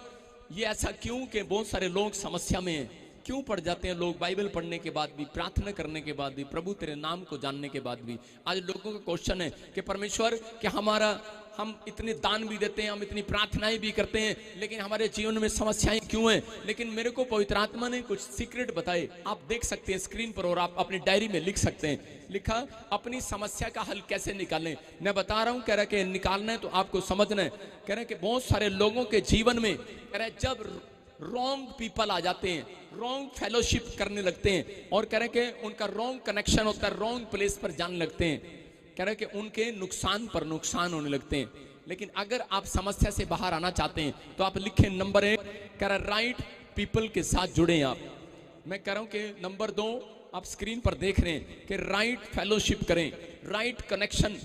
ये ऐसा क्यों कि बहुत सारे लोग समस्या में हैं? क्यों पड़ जाते हैं लोग बाइबल पढ़ने के बाद भी, प्रार्थना करने के बाद भी, प्रभु तेरे नाम को जानने के बाद भी? आज लोगों का क्वेश्चन है कि परमेश्वर कि हम इतने दान भी देते हैं, हम इतनी प्रार्थनाएं भी करते हैं, लेकिन हमारे जीवन में समस्याएं क्यों हैं? लेकिन मेरे को पवित्र आत्मा ने कुछ सीक्रेट बताए, आप देख सकते हैं स्क्रीन पर और आप अपनी डायरी में लिख सकते हैं। लिखा अपनी समस्या का हल कैसे निकालें। मैं बता रहा हूं, कह रहा कि निकालना है तो आपको समझना है। कह रहे कि बहुत सारे लोगों के जीवन में कह रहे जब रॉन्ग पीपल आ जाते हैं, रॉन्ग फेलोशिप करने लगते हैं और कह रहे कि उनका रॉन्ग कनेक्शन होता है, रॉन्ग प्लेस पर जाने लगते हैं, कह रहे कि उनके नुकसान पर नुकसान होने लगते हैं। लेकिन अगर आप समस्या से बाहर आना चाहते हैं तो आप लिखें नंबर 1, कह रहा राइट पीपल के साथ जुड़े आप। मैं कह रहा हूं कि नंबर 2 आप स्क्रीन पर देख रहे हैं कि राइट फेलोशिप करें, राइट कनेक्शन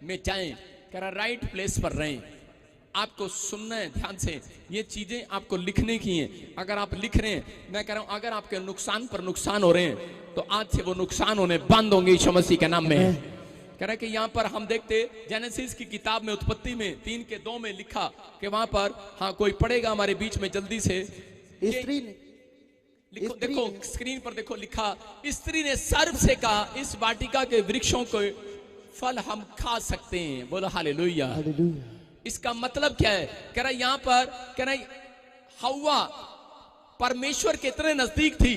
में जाएं, कह रहा राइट प्लेस पर रहें। आपको सुनना है ध्यान से, ये चीजें आपको लिखने की हैं। अगर आप लिख रहे हैं, मैं कह रहा हूं अगर आपके नुकसान पर नुकसान हो रहे हैं तो आज से वो नुकसान होने बंद होंगे यीशु मसीह के नाम में। कह रहा है कि यहाँ पर हम देखते जेनेसिस की किताब में उत्पत्ति में 3:2 में लिखा कि वहां पर, हाँ कोई पढ़ेगा हमारे बीच में जल्दी से, स्त्री ने लिखो, देखो स्क्रीन पर देखो लिखा, स्त्री ने सर्प से कहा इस वाटिका के वृक्षों को फल हम खा सकते हैं। बोलो हालेलुया। इसका मतलब क्या है? कह रहा यहाँ पर, कह रहा हव्वा परमेश्वर के इतने नजदीक थी,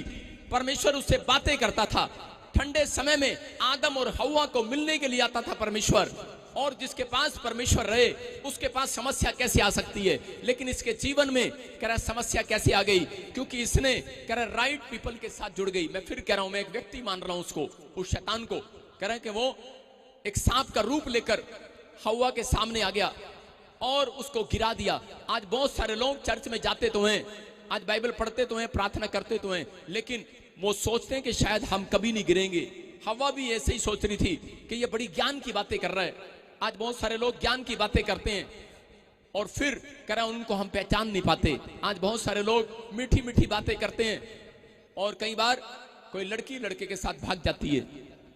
परमेश्वर उससे बातें करता था। ठंडे समय में आदम और हव्वा को मिलने के लिए आता था परमेश्वर, और जिसके पास परमेश्वर रहे उसके पास समस्या कैसे आ सकती है? लेकिन इसके जीवन में कह रहा समस्या कैसे आ गई? क्योंकि इसने कह रहा राइट पीपल के साथ जुड़ गई। मैं फिर कह रहा हूं, मैं एक व्यक्ति मान रहा हूं उसको, उस शैतान को। कह रहा है कि वो एक सांप का रूप लेकर हव्वा के सामने आ गया और उसको गिरा दिया। आज बहुत सारे लोग चर्च में जाते तो हैं, आज बाइबल पढ़ते तो हैं, प्रार्थना करते तो हैं, लेकिन वो सोचते हैं कि शायद हम कभी नहीं गिरेंगे। हव्वा भी ऐसे ही सोच रही थी कि ये बड़ी ज्ञान की बातें कर रहा है। आज बहुत सारे लोग ज्ञान की बातें करते हैं और फिर कह रहा उनको हम पहचान नहीं पाते। आज बहुत सारे लोग मीठी मीठी बातें करते हैं और कई बार कोई लड़की लड़के के साथ भाग जाती है,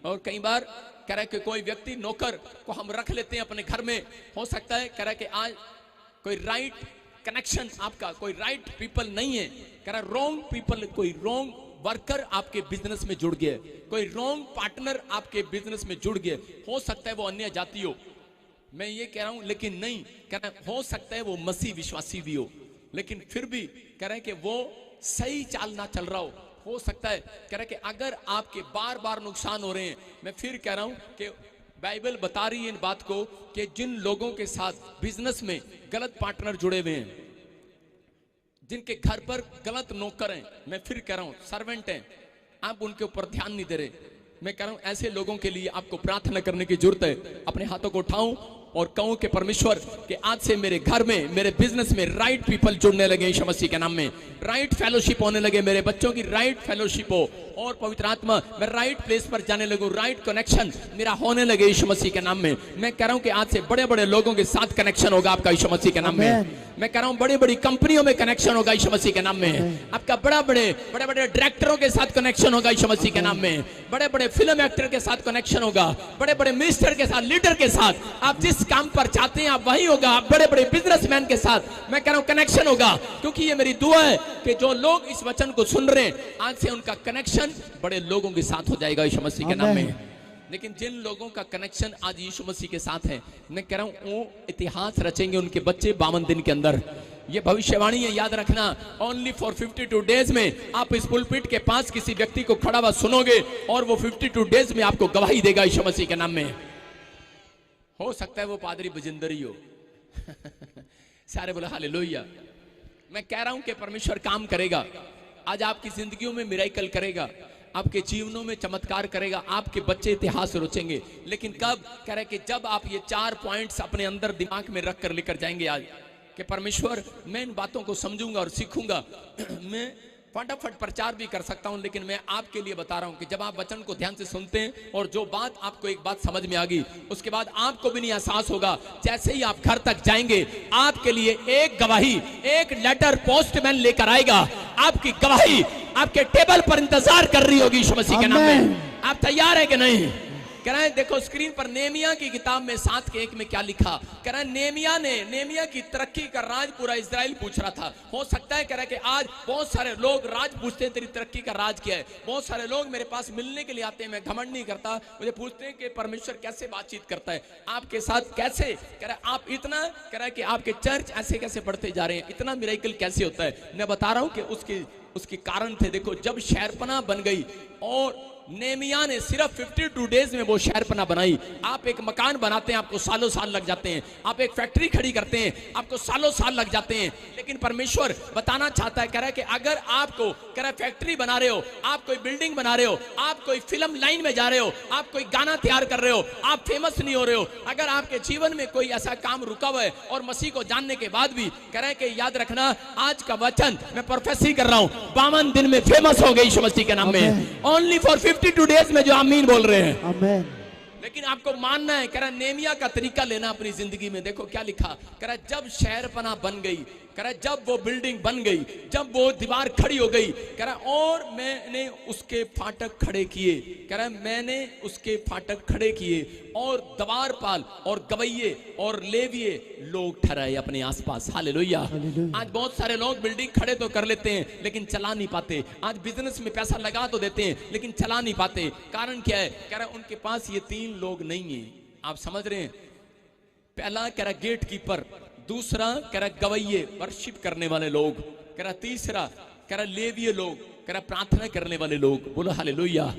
और कई बार कह रहा है कि कोई व्यक्ति नौकर को हम रख लेते हैं अपने घर में। हो सकता है कह रहा है कि आज कोई राइट कनेक्शन, आपका कोई राइट पीपल नहीं है। कह रहा रॉन्ग पीपल, कोई रॉन्ग वर्कर आपके बिजनेस में जुड़ गए, कोई रॉन्ग पार्टनर आपके बिजनेस में जुड़ गए। हो सकता है वो अन्य जाति हो, मैं ये कह रहा हूं, लेकिन नहीं कह रहा, हो सकता है वो मसीह विश्वासी भी हो, लेकिन फिर भी कह रहे हैं कि वो सही चाल ना चल रहा हो सकता है कह रहा है कि अगर आपके बार बार नुकसान हो रहे हैं, मैं फिर कह रहा हूं कि बाइबल बता रही है इन बात को कि जिन लोगों के साथ बिजनेस में गलत पार्टनर जुड़े हुए हैं, जिनके घर पर गलत नौकर हैं, मैं फिर कह रहा हूं सर्वेंट हैं, आप उनके ऊपर ध्यान नहीं दे रहे। मैं कह रहा हूं ऐसे लोगों के लिए आपको प्रार्थना करने की जरूरत है। अपने हाथों को उठाऊं और कहूं कि परमेश्वर कि आज से मेरे घर में, मेरे बिजनेस में राइट पीपल जुड़ने लगे यीशु मसीह के नाम में, राइट फेलोशिप होने लगे, मेरे बच्चों की राइट फेलोशिप हो, और पवित्र आत्मा मैं राइट प्लेस पर जाने लगूं, राइट कनेक्शन मेरा होने लगे यीशु मसीह के नाम में। मैं कह रहा हूं कि आज से बड़े बड़े लोगों के साथ कनेक्शन होगा आपका यीशु मसीह के नाम में। मैं कह रहा हूं बड़ी बड़ी कंपनियों में कनेक्शन होगा यीशु मसीह के नाम में। आपका बड़े बड़े डायरेक्टरों के साथ कनेक्शन होगा यीशु मसीह के नाम में। बड़े बड़े फिल्म एक्टर के साथ कनेक्शन होगा, बड़े बड़े मिनिस्टर के साथ, लीडर के साथ, आप जिस काम पर चाहते हैं आप वही होगा। आप बड़े बड़े बिजनेसमैन के साथ मैं कह रहा हूं कनेक्शन होगा, क्योंकि ये मेरी दुआ है कि जो लोग इस वचन को सुन रहे हैं आज से उनका कनेक्शन बड़े लोगों के साथ हो जाएगा यीशु मसीह के नाम में। लेकिन जिन लोगों का कनेक्शन आज यीशु मसीह के साथ है, मैं कह रहा हूं वो इतिहास रचेंगे उनके बच्चे 52 दिन के अंदर। ये भविष्यवाणी है, याद रखना। ओनली फॉर 52 डेज में आप इस पुलपिट के पास किसी व्यक्ति को खड़ा हुआ सुनोगे और वो 52 डेज में आपको गवाही देगा यीशु मसीह के नाम में। हो सकता है वो पादरी बजिंदर ही हो सारे बोले हालेलुया। मैं कह रहा हूं कि परमेश्वर काम करेगा, आज आपकी जिंदगियों में मिरेकल करेगा, आपके जीवनों में चमत्कार करेगा, आपके बच्चे इतिहास रचेंगे। लेकिन कब? कह रहे कि जब आप ये 4 पॉइंट्स अपने अंदर दिमाग में रख कर लेकर जाएंगे आज कि परमेश्वर मैं इन बातों को समझूंगा और सीखूंगा। मैं फटाफट प्रचार भी कर सकता हूं, लेकिन मैं आपके लिए बता रहा हूं कि जब आप वचन को ध्यान से सुनते हैं और जो बात आपको एक बात समझ में आ गई, उसके बाद आपको भी नहीं एहसास होगा, जैसे ही आप घर तक जाएंगे आपके लिए एक गवाही, एक लेटर पोस्टमैन लेकर आएगा, आपकी गवाही आपके टेबल पर इंतजार कर रही होगी यीशु मसीह के नाम में। आप तैयार है कि नहीं? कह रहे हैं देखो स्क्रीन पर नेमिया की किताब में 7:1 में क्या लिखा। कह रहे हैं नेमिया की तरक्की का राज पूरा इजराइल पूछ रहा था। हो सकता है कह रहा है कि आज बहुत सारे लोग राज पूछते हैं तेरी तरक्की का राज क्या है। बहुत सारे लोग मेरे पास मिलने के लिए आते हैं, मैं घमंड नहीं करता, मुझे पूछते हैं कि परमेश्वर कैसे बातचीत करता है आपके साथ, कैसे। कह रहा है आप इतना, कह रहा है कि आपके चर्च ऐसे कैसे बढ़ते जा रहे हैं, इतना मिरेकल कैसे होता है। मैं बता रहा हूं कि उसके कारण थे। देखो जब शहरपनाह बन गई और नेमिया ने सिर्फ 52 डेज में वो शहरपनाह बनाई। आप एक मकान बनाते हैं आपको सालों साल लग जाते हैं, आप एक फैक्ट्री खड़ी करते हैं आपको सालों साल लग जाते हैं, लेकिन परमेश्वर बताना चाहता है, कह रहा है कि अगर आपको, कह रहा है फैक्ट्री बना रहे हो, आप कोई बिल्डिंग बना रहे हो, आप कोई फिल्म लाइन में जा रहे हो, आप कोई गाना तैयार कर रहे हो, आप फेमस नहीं हो रहे हो, अगर आपके जीवन में कोई ऐसा काम रुका हुआ है और मसीह को जानने के बाद भी, कह रहा है कि याद रखना आज का वचन मैं प्रोफेसी कर रहा हूं, 52 दिन में फेमस हो गई यीशु मसीह के नाम में। ओनली फॉर 52 डेज में जो आमीन बोल रहे हैं। आमीन। लेकिन आपको मानना है। कह रहा नेमिया का तरीका लेना अपनी जिंदगी में। देखो क्या लिखा, कह रहा जब शहरपनाह बन गई कह रहा जब वो बिल्डिंग बन गई, जब वो दीवार खड़ी हो गई, कह रहा और मैंने उसके फाटक खड़े किए, कह रहा मैंने उसके फाटक खड़े किए और द्वारपाल और गवैये और लेविये लोग ठहराए अपने आसपास। हालेलुया। आज बहुत सारे लोग बिल्डिंग खड़े तो कर लेते हैं लेकिन चला नहीं पाते। आज बिजनेस में पैसा लगा तो देते हैं लेकिन चला नहीं पाते। कारण क्या है? कह रहा उनके पास ये 3 लोग नहीं है। आप समझ रहे हैं? पहला कह रहा गेट कीपर, दूसरा कह रहा गवैये वर्शिप करने वाले लोग, कह रहा तीसरा कह रहा लेविये लोग, कह रहा प्रार्थना करने वाले लोग। बोलो हालेलुया।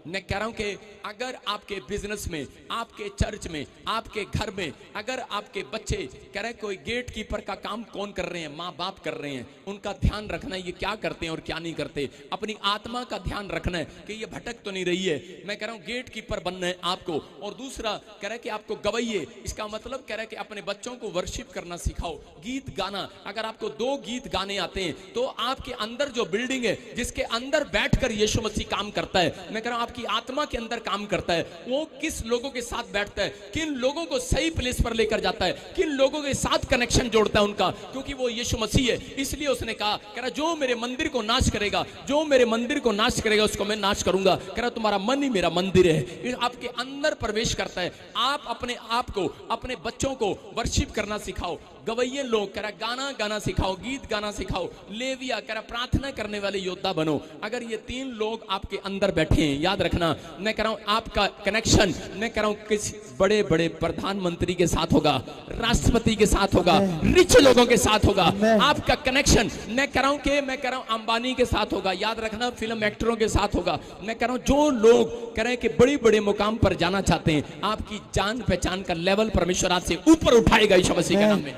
मैं कह रहा हूं कि अगर आपके बिजनेस में, आपके चर्च में, आपके घर में, अगर आपके बच्चे कह रहे कोई गेट कीपर का काम कौन कर रहे हैं? माँ बाप कर रहे हैं। उनका ध्यान रखना है ये क्या करते हैं और क्या नहीं करते। अपनी आत्मा का ध्यान रखना है कि ये भटक तो नहीं रही है। मैं कह रहा हूं गेट कीपर बनना है आपको। और दूसरा कह रहा है कि आपको गवैये, इसका मतलब कह रहा है कि अपने बच्चों को वर्शिप करना सिखाओ, गीत गाना। अगर आपको 2 गीत गाने आते हैं तो आपके अंदर जो बिल्डिंग है जिसके अंदर बैठकर यीशु मसीह काम करता है, मैं कह रहा हूं आपकी आत्मा के अंदर काम करता है। वो किस लोगों के साथ बैठता है, किन लोगों को सही प्लेस पर लेकर जाता है, किन लोगों के साथ कनेक्शन जोड़ता है उनका, क्योंकि वो यीशु मसीह है। इसलिए उसने कहा, कह रहा जो मेरे मंदिर को नाश करेगा, जो मेरे मंदिर को नाश करेगा उसको मैं नाश करूंगा। कह रहा तुम्हारा मन ही मेरा मंदिर है। आपके अंदर प्रवेश करता है। आप अपने आप को, अपने बच्चों को वर्शिप करना सिखाओ। गवैये लोग कह रहा गाना गाना सिखाओ, गीत गाना सिखाओ। लेविया कह रहा प्रार्थना करने वाले योद्धा बनो। अगर ये 3 लोग आपके अंदर बैठे हैं, याद रखना, मैं कह रहा हूं आपका कनेक्शन, मैं कह रहा हूं किसी बड़े बड़े प्रधानमंत्री के साथ होगा, राष्ट्रपति के साथ होगा, रिच लोगों के साथ होगा। आपका कनेक्शन मैं कह रहा हूं कि मैं कह रहा हूं अंबानी के साथ होगा, याद रखना फिल्म एक्टरों के साथ होगा। मैं कह रहा हूं जो लोग कह रहे हैं कि बड़ी बड़े मुकाम पर जाना चाहते हैं, आपकी जान पहचान का लेवल परमेश्वर आपसे ऊपर उठाएगा यीशु मसीह के नाम में।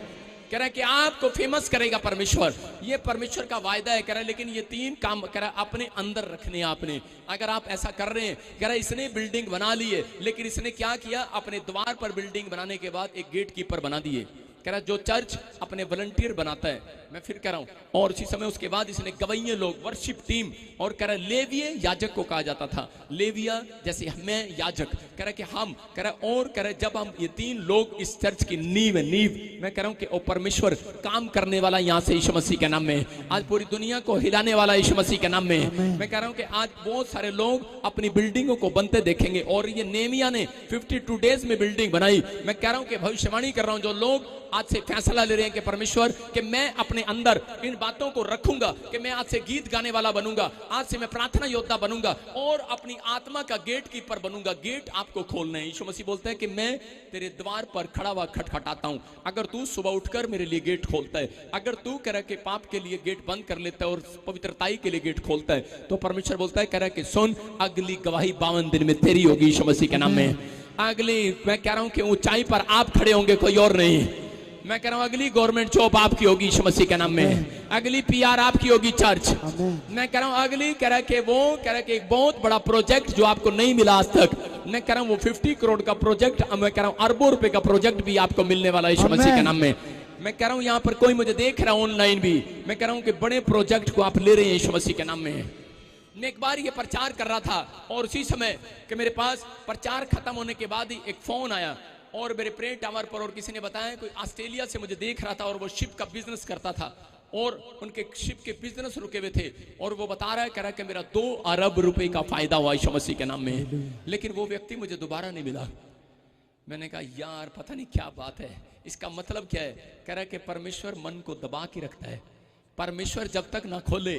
कह रहा है कि आपको फेमस करेगा परमेश्वर। ये परमेश्वर का वायदा है। कह रहा है लेकिन ये 3 काम कह रहा है अपने अंदर रखने आपने। अगर आप ऐसा कर रहे हैं, कह रहा है इसने बिल्डिंग बना ली है लेकिन इसने क्या किया? अपने द्वार पर बिल्डिंग बनाने के बाद एक गेट कीपर बना दिए। कह रहा जो चर्च अपने वॉलंटियर बनाता है, मैं फिर कह रहा हूं, और उसी समय उसके बाद इसने गवैये लोग, वर्शिप टीम, और कह रहा लेविये याजक को कहा जाता था। लेविया जैसे मैं याजक, कह रहा कि हम, कह रहा और कह रहा जब हम ये 3 लोग इस चर्च की नींव है, नींव मैं कह रहा हूं कि ओ परमेश्वर काम करने वाला यहां से यीशु मसीह के नाम में, आज पूरी दुनिया को हिलाने वाला यीशु मसीह के नाम में। मैं कह रहा हूं कि आज बहुत सारे लोग अपनी बिल्डिंगों को बनते देखेंगे। और ये नेमिया ने 52 डेज में बिल्डिंग बनाई। मैं कह रहा हूं कि भविष्यवाणी कर रहा हूं, जो लोग आज से फैसला ले रहे हैं कि परमेश्वर कि मैं अपने अंदर इन बातों को रखूंगा, कि मैं आज से गीत गाने वाला बनूंगा, आज से मैं प्रार्थना योद्धा बनूंगा और अपनी आत्मा का गेट कीपर बनूंगा। गेट आपको खोलना है। यीशु मसीह बोलता है कि मैं तेरे द्वार पर खड़ा हुआ खटखटाता हूं। अगर तू सुबह उठकर मेरे लिए गेट खोलता है, अगर तू कह रहा कि पाप के लिए गेट बंद कर लेता है और पवित्रताई के लिए गेट खोलता है, तो परमेश्वर बोलता है, कह रहा है कि सुन, अगली गवाही 52 दिन में तेरी होगी यीशु मसीह के नाम में। अगली मैं कह रहा हूं कि ऊंचाई पर आप खड़े होंगे, कोई और नहीं। मैं कह रहा हूं अगली गवर्नमेंट जॉब आपकी होगी यीशु मसीह के नाम में। अगली PR आपकी होगी चर्च। मैं कह रहा हूं अगली कह रहा कि वो कह रहा कि एक बहुत बड़ा प्रोजेक्ट जो आपको नहीं मिला आज तक, मैं कह रहा हूं वो 50 करोड़ का प्रोजेक्ट, मैं कह रहा हूं अरबों रुपए का प्रोजेक्ट भी आपको मिलने वाला यीशु मसीह के नाम में। मैं कह रहा हूं यहां पर कोई मुझे देख रहा हूं ऑनलाइन भी, मैं कह रहा हूं कि बड़े प्रोजेक्ट को आप ले रहे हैं यीशु मसीह के नाम में। मैं एक बार ये प्रचार कर रहा था और उसी समय कि मेरे पास प्रचार खत्म होने के बाद ही एक फोन आया और मेरे प्रे टावर पर, और किसी ने बताया कोई ऑस्ट्रेलिया से मुझे देख रहा था और वो शिप का बिजनेस करता था और उनके शिप के बिजनेस रुके हुए थे और वो बता रहा है, कह रहा है कि मेरा 2 अरब रुपए का फायदा हुआ यीशु मसीह के नाम में। लेकिन वो व्यक्ति मुझे दोबारा नहीं मिला। मैंने कहा यार पता नहीं क्या बात है, इसका मतलब क्या है? कह रहा है कि परमेश्वर मन को दबा के रखता है। परमेश्वर जब तक ना खोले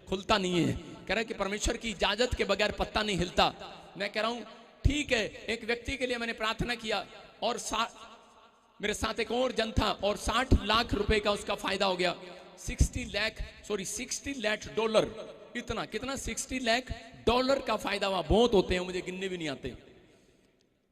खुलता नहीं है। कह रहा है कि परमेश्वर की इजाजत के बगैर पत्ता नहीं हिलता। मैं कह रहा हूं ठीक है, एक व्यक्ति के लिए मैंने प्रार्थना किया और मेरे साथ एक और जन था और 60 लाख रुपए का उसका फायदा हो गया। 60 लाख डॉलर, इतना कितना 60 लाख डॉलर का फायदा हुआ। बहुत होते हैं, मुझे गिनने भी नहीं आते।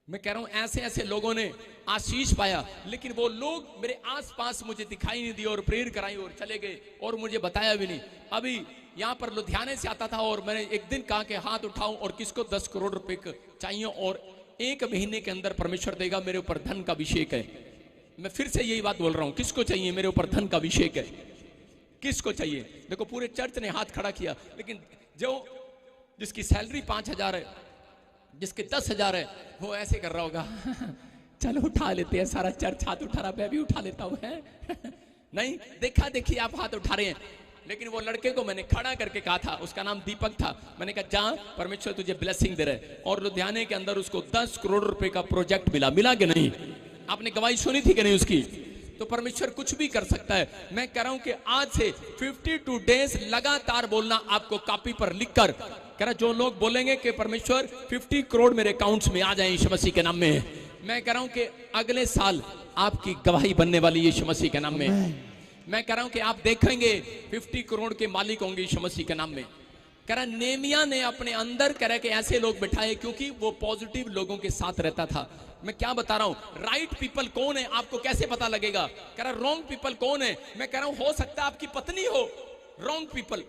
मैं कह रहा हूं ऐसे ऐसे लोगों ने आशीष पाया, लेकिन वो लोग मेरे आसपास मुझे दिखाई नहीं दिए और प्रेयर कराई और चले गए और मुझे बताया भी नहीं। अभी यहाँ पर लुधियाने से आता था और मैंने एक दिन कहा कि हाथ उठाऊं और किसको 10 करोड़ रुपए चाहिए और 1 महीने के अंदर परमेश्वर देगा। मेरे ऊपर धन का अभिषेक है। मैं फिर से यही बात बोल रहा हूं, किसको चाहिए? मेरे ऊपर धन का अभिषेक है, किसको चाहिए? देखो पूरे चर्च ने हाथ खड़ा किया, लेकिन जिसकी सैलरी 5,000 है, जिसके 10,000 है, वो ऐसे कर रहा होगा चलो उठा लेते हैं, सारा चर्च हाथ उठा रहा, मैं भी उठा लेता हूं। नहीं देखा देखी आप हाथ उठा रहे हैं, लेकिन वो लड़के को मैंने खड़ा करके कहा था, उसका नाम दीपक था, मैंने कहा जा परमेश्वर तुझे ब्लेसिंग दे रहे, और लुधियाने के अंदर उसको 10 करोड़ रुपए का प्रोजेक्ट मिला कि नहीं? आपने गवाही सुनी थी कि नहीं उसकी? तो परमेश्वर कुछ भी कर सकता है। मैं कह रहा हूं कि आज से 52 डेज लगातार बोलना आपको कॉपी पर लिखकर, कह रहा जो लोग बोलेंगे कि परमेश्वर 50 करोड़ मेरे अकाउंट्स में आ जाए यीशु मसीह के नाम में, मैं कह रहा हूं कि अगले साल आपकी गवाही बनने वाली यीशु मसीह के नाम में। मैं कह रहा हूं कि आप देखेंगे 50 करोड़ के मालिक होंगे यीशु मसीह के नाम में। कह रहा नेमिया ने अपने अंदर कह रहा कि ऐसे लोग बिठाए क्योंकि वो पॉजिटिव लोगों के साथ रहता था। मैं क्या बता रहा हूं, राइट पीपल कौन है आपको कैसे पता लगेगा? कह रहा रॉन्ग पीपल कौन है? मैं कह रहा हूं हो सकता है आपकी पत्नी हो रॉन्ग पीपल,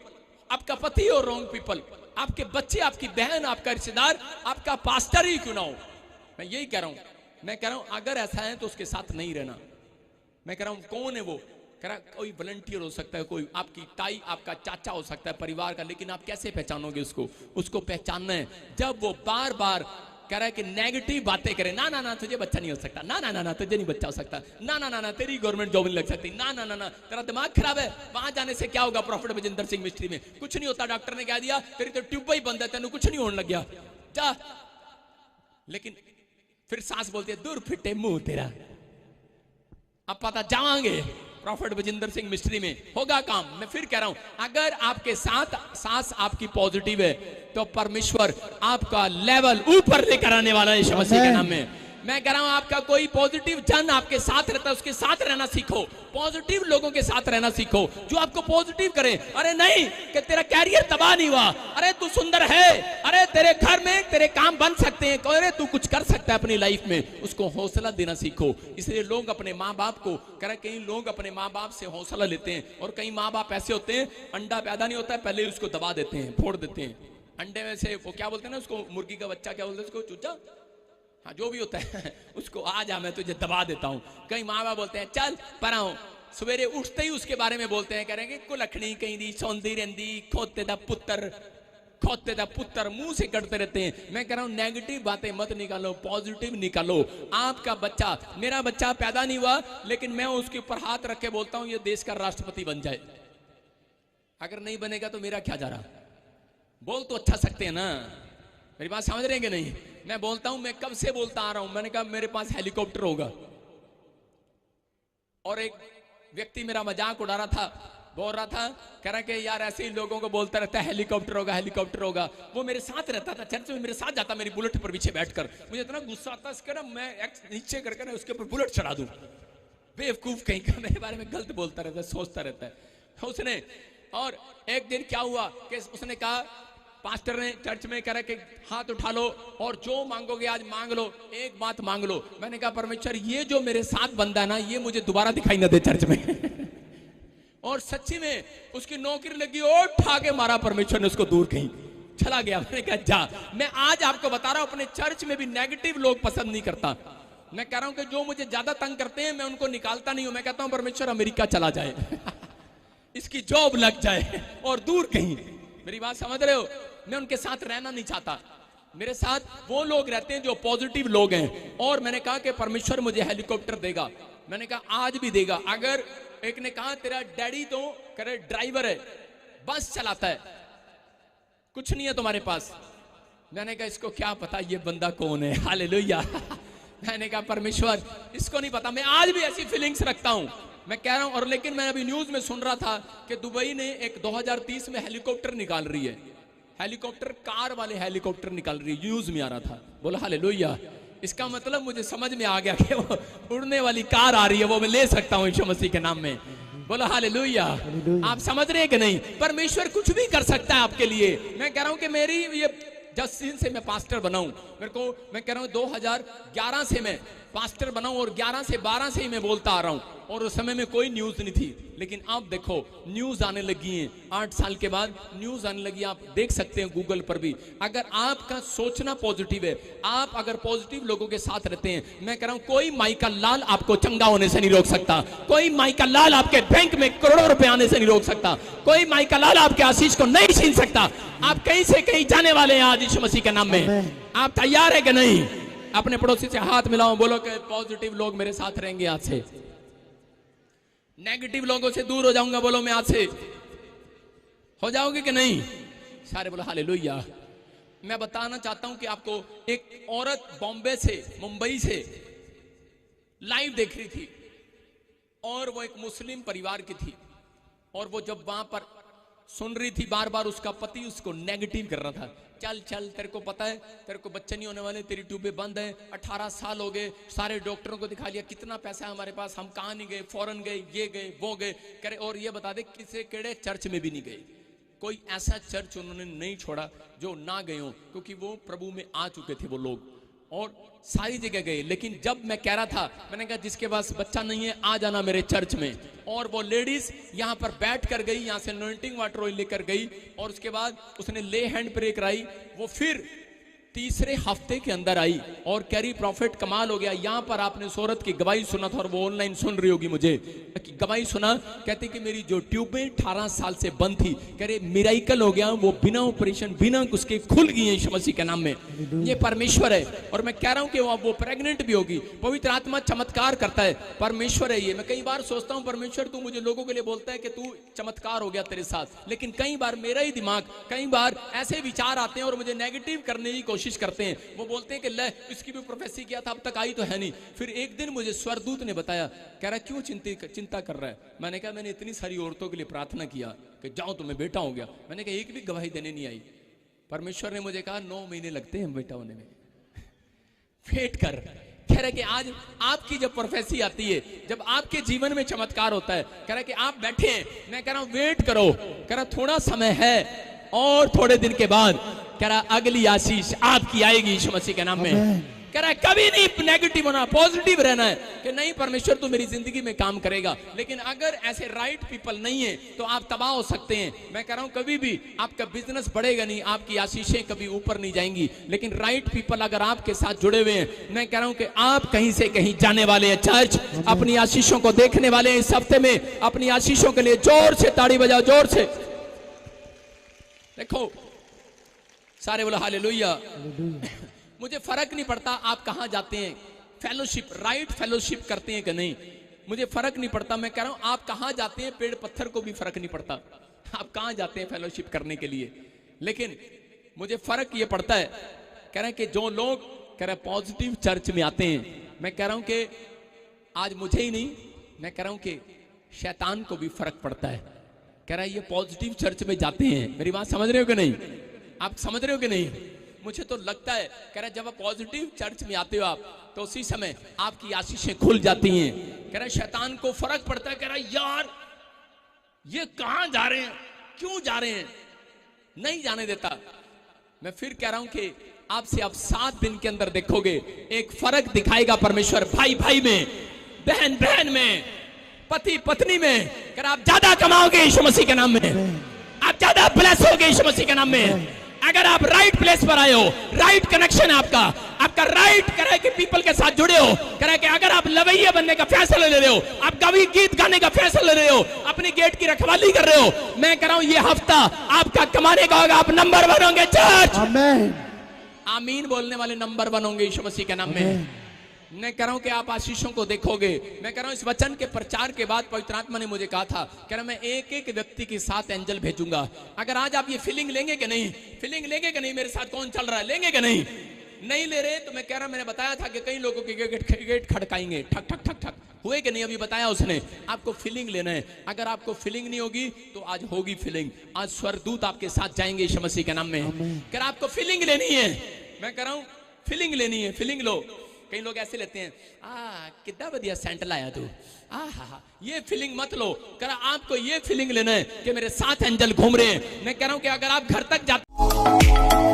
आपका पति हो रॉन्ग पीपल, आपके बच्चे, आपकी बहन, आपका रिश्तेदार, आपका पास्टर ही क्यों ना हो। मैं यही कह रहा हूं। मैं कह रहा हूं अगर ऐसा है तो उसके साथ नहीं रहना। मैं कह रहा हूं कौन है वो? कह रहा कोई वॉलंटियर हो सकता है, कोई आपकी ताई, आपका चाचा हो सकता है परिवार का, लेकिन आप कैसे पहचानोगे उसको? उसको पहचानना है जब वो बार बार कह रहा है कि नेगेटिव बातें करे, ना ना ना तुझे बच्चा नहीं हो सकता, ना ना ना ना तुझे नहीं बच्चा हो सकता, ना ना ना ना तेरी गवर्नमेंट जॉब नहीं लग सकती, ना ना ना ना तेरा दिमाग खराब है, वहां जाने से क्या होगा? प्रॉफिट बजिंदर सिंह मिस्ट्री में कुछ नहीं होता, डॉक्टर ने कह दिया तेरी तो ट्यूब ही बंद है, तेन कुछ नहीं होने लग गया, जा। लेकिन फिर सास बोलती है दूर फिटे मुंह तेरा। अब पता जावांगे प्रॉफिट बजिंदर सिंह मिस्ट्री में होगा काम। मैं फिर कह रहा हूं अगर आपके साथ सास आपकी पॉजिटिव है तो परमेश्वर आपका लेवल ऊपर लेकर आने वाला है यीशु मसीह के नाम में। मैं कह रहा हूं आपका कोई पॉजिटिव जन आपके साथ रहता है, उसके साथ रहना सीखो, पॉजिटिव लोगों के साथ रहना सीखो जो आपको पॉजिटिव करे। अरे नहीं कि तेरा कैरियर तबाह नहीं हुआ, अरे तू सुंदर है, अरे तेरे घर में तेरे काम बन सकते हैं, अरे तू कुछ कर सकता है अपनी लाइफ में, उसको हौसला देना सीखो। इसलिए लोग अपने माँ बाप को कह रहे, कई लोग अपने माँ बाप से हौसला लेते हैं और कई माँ बाप ऐसे होते हैं अंडा पैदा नहीं होता है पहले उसको दबा देते हैं, फोड़ देते हैं अंडे में से, वो क्या बोलते हैं ना उसको, मुर्गी का बच्चा क्या बोलते हैं उसको, चूचा, हाँ जो भी होता है उसको आ जा मैं तुझे दबा देता हूं। कई माँ बाप बोलते हैं चल पराओ, सवेरे उठते ही उसके बारे में बोलते हैं, करेंगे कुलखनी कहीं दी सौंदी रहंदी, खोते दा पुत्र मुंह से कटते रहते हैं। मैं कह रहा हूं नेगेटिव बातें मत निकालो, पॉजिटिव निकालो। आपका बच्चा, मेरा बच्चा पैदा नहीं हुआ लेकिन मैं उसके ऊपर हाथ रख के बोलता हूं ये देश का राष्ट्रपति बन जाए, अगर नहीं बनेगा तो मेरा क्या जा रहा? बोल तो अच्छा सकते हैं ना, मेरी बात समझ रहे हैं कि नहीं? मैं बोलता हूं, मैं कब से बोलता आ रहा हूं, मैंने कहा मेरे पास हेलीकॉप्टर होगा, और एक व्यक्ति मेरा मजाक उड़ा रहा था, बोल रहा था, कह रहा कि यार ऐसे ही लोगों को बोलता रहता है हेलीकॉप्टर होगा हेलीकॉप्टर होगा। वो मेरे साथ रहता था चर्च में, मेरे साथ जाता मेरी बुलेट पर पीछे बैठकर, मुझे इतना गुस्सा आता है ना मैं नीचे करके ना उसके ऊपर बुलेट चढ़ा दूं। बेवकूफ कहीं का मेरे बारे में गलत बोलता रहता है, सोचता रहता है उसने। और एक दिन क्या हुआ कि उसने कहा, पास्टर ने चर्च में कह रहा कि हाथ उठा लो और जो मांगोगे आज मांग लो, एक बात मांग लो। मैंने कहा परमेश्वर ये जो मेरे साथ बंदा ना ये मुझे दोबारा दिखाई ना दे चर्च में और सच्ची में उसकी नौकरी लगी और उठा के मारा परमेश्वर ने उसको दूर कहीं चला गया। मैंने कहा जा, मैं आज आपको बता रहा हूं अपने चर्च में भी नेगेटिव लोग पसंद नहीं करता। मैं कह रहा हूं कि जो मुझे ज्यादा तंग करते हैं मैं उनको निकालता नहीं हूं, मैं कहता हूं परमेश्वर अमेरिका चला जाए इसकी जॉब लग जाए और दूर कहीं। मेरी बात समझ रहे हो? मैं उनके साथ रहना नहीं चाहता, मेरे साथ वो लोग रहते हैं जो पॉजिटिव लोग हैं। और मैंने कहा कि परमेश्वर मुझे हेलीकॉप्टर देगा, मैंने कहा आज भी देगा। अगर एक ने कहा तेरा डैडी तो करे ड्राइवर है, बस चलाता है, कुछ नहीं है तुम्हारे पास, मैंने कहा इसको क्या पता ये बंदा कौन है। हालेलुया मैंने कहा परमेश्वर इसको नहीं पता। मैं आज भी ऐसी फीलिंग्स रखता हूं, मैं कह रहा हूं। और लेकिन मैं अभी न्यूज में सुन रहा था कि दुबई ने एक 2030 में हेलीकॉप्टर निकाल रही है, हेलीकॉप्टर कार वाले हेलीकॉप्टर निकाल रही है, न्यूज में आ रहा था। बोला हालेलुया, इसका मतलब मुझे समझ में आ गया कि वो उड़ने वाली कार आ रही है, वो मैं ले सकता हूं यीशु मसीह के नाम में। बोला हालेलुया। आप समझ रहे हैं कि नहीं? परमेश्वर कुछ भी कर सकता है आपके लिए। मैं कह रहा हूं कि मेरी ये जिस दिन से मैं पास्टर बनाऊं, मेरे को मैं कह रहा हूं 2011 से मैं पास्टर बनाऊं और 11 से 12 से ही मैं बोलता आ रहा हूं। और उस समय में कोई न्यूज नहीं थी, लेकिन अब देखो न्यूज आने लगी है, 8 साल के बाद न्यूज आने लगी। आप देख सकते हैं गूगल पर भी। अगर आपका सोचना पॉजिटिव है, आप अगर पॉजिटिव लोगों के साथ रहते हैं, मैं कह रहा हूं कोई माई का लाल आपको चंगा होने से नहीं रोक सकता, कोई माई का लाल आपके बैंक में करोड़ों रुपए आने से नहीं रोक सकता, कोई माई का लाल आपके आशीष को नहीं छीन सकता। आप कहीं से कहीं जाने वाले हैं आज यीशु मसीह के नाम में। आप तैयार है कि नहीं? अपने पड़ोसी से हाथ मिलाओ, बोलो कि पॉजिटिव लोग मेरे साथ रहेंगे आज से। नेगेटिव लोगों से दूर हो जाऊंगा। बोलो मैं आज से, हो जाओगे कि नहीं? सारे बोलो हालेलुया। मैं बताना चाहता हूं कि आपको, एक औरत बॉम्बे से, मुंबई से लाइव देख रही थी और वो एक मुस्लिम परिवार की थी, और वो जब वहां पर सुन रही थी, बार बार उसका पति उसको नेगेटिव कर रहा था। चल चल, तेरे को पता है तेरे को बच्चे नहीं होने वाले, तेरी ट्यूबें बंद है, 18 साल हो गए, सारे डॉक्टरों को दिखा लिया, कितना पैसा है हमारे पास, हम कहाँ नहीं गए, फॉरेन गए, ये गए वो गए करे। और ये बता दे किसे केड़े चर्च में भी नहीं गए, कोई ऐसा चर्च उन्होंने नहीं छोड़ा जो ना गए हो, क्योंकि वो प्रभु में आ चुके थे वो लोग, और सारी जगह गए। लेकिन जब मैं कह रहा था, मैंने कहा जिसके पास बच्चा नहीं है आ जाना मेरे चर्च में, और वो लेडीज यहाँ पर बैठ कर गई, यहाँ से अनॉइंटिंग वाटर ऑयल लेकर गई, और उसके बाद उसने ले हैंड प्रे कराई। वो फिर तीसरे हफ्ते के अंदर आई और कह रही प्रॉफिट कमाल हो गया। यहाँ पर आपने उस औरत की गवाही सुना था, और वो ऑनलाइन सुन रही होगी मुझे, गवाही सुना, कहते कि मेरी जो ट्यूबें 18 साल से बंद थी, कह रहे मिराइकल हो गया, वो बिना ऑपरेशन बिना उसके खुल गई है यीशु मसीह के नाम में। ये परमेश्वर है, और मैं कह रहा हूं कि वो प्रेग्नेंट भी होगी। पवित्र आत्मा चमत्कार करता है, परमेश्वर है ये। मैं कई बार सोचता हूं परमेश्वर तू मुझे लोगों के लिए बोलता है कि तू चमत्कार हो गया तेरे साथ, लेकिन कई बार मेरा ही दिमाग, कई बार ऐसे विचार आते हैं और मुझे नेगेटिव करने की कोशिश करते हैं। वो बोलते हैं कि ले इसकी भी प्रोफेसी किया था, अब तक आई तो है नहीं। फिर एक दिन मुझे स्वर्गदूत ने बताया, कह रहा क्यों चिंता कर रहा है? मैंने कहा मैंने इतनी सारी औरतों के लिए प्रार्थना किया कि जाओ तुम्हें बेटा हो गया, मैंने कहा एक भी गवाही देने नहीं आई। परमेश्वर ने मुझे कहा 9 महीने लगते हैं बेटा होने में, वेट कर। कह रहा कि आज आपकी जब प्रोफेसी आती है, जब आपके जीवन में चमत्कार होता है, कह रहा कि आप बैठे हैं, मैं कह रहा हूं वेट करो, कह रहा थोड़ा समय है, और थोड़े दिन के बाद कह रहा अगली आशीष आपकी आएगी यीशु मसीह के नाम में। कह रहा है कभी नहीं नेगेटिव होना, पॉजिटिव रहना है कि नहीं परमेश्वर तो मेरी जिंदगी में काम करेगा। लेकिन अगर ऐसे राइट पीपल नहीं है तो आप तबाह हो सकते हैं। मैं कह रहा हूं कभी भी आपका बिजनेस बढ़ेगा नहीं, आपकी आशीषें कभी ऊपर नहीं जाएंगी। लेकिन राइट पीपल अगर आपके साथ जुड़े हुए हैं, मैं कह रहा हूं कि आप कहीं से कहीं जाने वाले हैं। चर्च अपनी आशीषों को देखने वाले हैं इस हफ्ते में। अपनी आशीषों के लिए जोर से ताड़ी बजाओ, जोर से। देखो सारे बोलो हालेलुया। मुझे फर्क नहीं पड़ता आप कहां जाते हैं, फेलोशिप, राइट फेलोशिप करते हैं कि नहीं, मुझे फर्क नहीं पड़ता। मैं कह रहा हूं आप कहां जाते हैं, पेड़ पत्थर को भी फर्क नहीं पड़ता आप कहां जाते हैं फेलोशिप करने के लिए। लेकिन मुझे फर्क ये पड़ता है, कह रहे हैं कि जो लोग कह रहे हैं पॉजिटिव चर्च में आते हैं, मैं कह रहा हूं कि आज मुझे ही नहीं, मैं कह रहा हूं कि शैतान को भी फर्क पड़ता है। कह रहा है ये पॉजिटिव चर्च में जाते हैं। मेरी बात समझ रहे हो कि नहीं? आप समझ रहे हो कि नहीं? मुझे तो लगता है, कह रहा है जब आप पॉजिटिव चर्च में आते हो आप, तो उसी समय आपकी आशीषें खुल जाती हैं। कह रहा है शैतान को फर्क पड़ता है, कह रहा है यार ये कहां जा रहे हैं, क्यों जा रहे हैं, नहीं जाने देता। मैं फिर कह रहा हूं कि आपसे आप 7 दिन के अंदर देखोगे एक फर्क दिखाएगा परमेश्वर। भाई भाई में, बहन बहन में, पति पत्नी में। कह रहा आप ज्यादा कमाओगे यीशु मसीह के नाम में, आप ज्यादा ब्लेस होगे यीशु मसीह के नाम में। अगर आप राइट प्लेस पर आए हो, राइट कनेक्शन है आपका राइट कह रहा है कि पीपल के साथ जुड़े हो। कह रहा है कि अगर आप लवैया बनने का फैसला ले रहे हो, आप कवि गीत गाने का फैसला ले रहे हो, अपनी गेट की रखवाली कर रहे हो, मैं कह रहा हूं ये हफ्ता आपका कमाने का होगा। आप नंबर 1 होंगे चर्च। आमीन। आमीन बोलने वाले नंबर 1 होंगे यीशु मसीह के नाम में। मैं कह रहा हूं कि आप आशीषों को देखोगे। मैं कह रहा हूं इस वचन के प्रचार के बाद पवित्र आत्मा ने मुझे कहा था, कह रहा मैं एक एक व्यक्ति के साथ एंजल भेजूंगा। अगर आज आप ये फीलिंग लेंगे कि नहीं, फीलिंग लेंगे कि नहीं मेरे साथ कौन चल रहा है, लेंगे कि नहीं? नहीं ले रहे तो मैं कह रहा, मैंने बताया था कि कई लोगों के गेट खड़काएंगे, ठक ठक ठक ठक, हुए कि नहीं अभी बताया उसने। आपको फीलिंग लेना है। अगर आपको फीलिंग नहीं होगी तो आज होगी फीलिंग। आज स्वर्गदूत आपके साथ जाएंगे यीशु मसीह के नाम में। कह रहा आपको फीलिंग लेनी है। मैं कह रहा हूं फीलिंग लेनी है, फीलिंग लो। कई लोग ऐसे लेते हैं, कितना बढ़िया सेंट लाया तू, ये फीलिंग मत लो। कह रहा आपको ये फीलिंग लेना है कि मेरे साथ एंजल घूम रहे हैं। मैं कह रहा हूं कि अगर आप घर तक जाते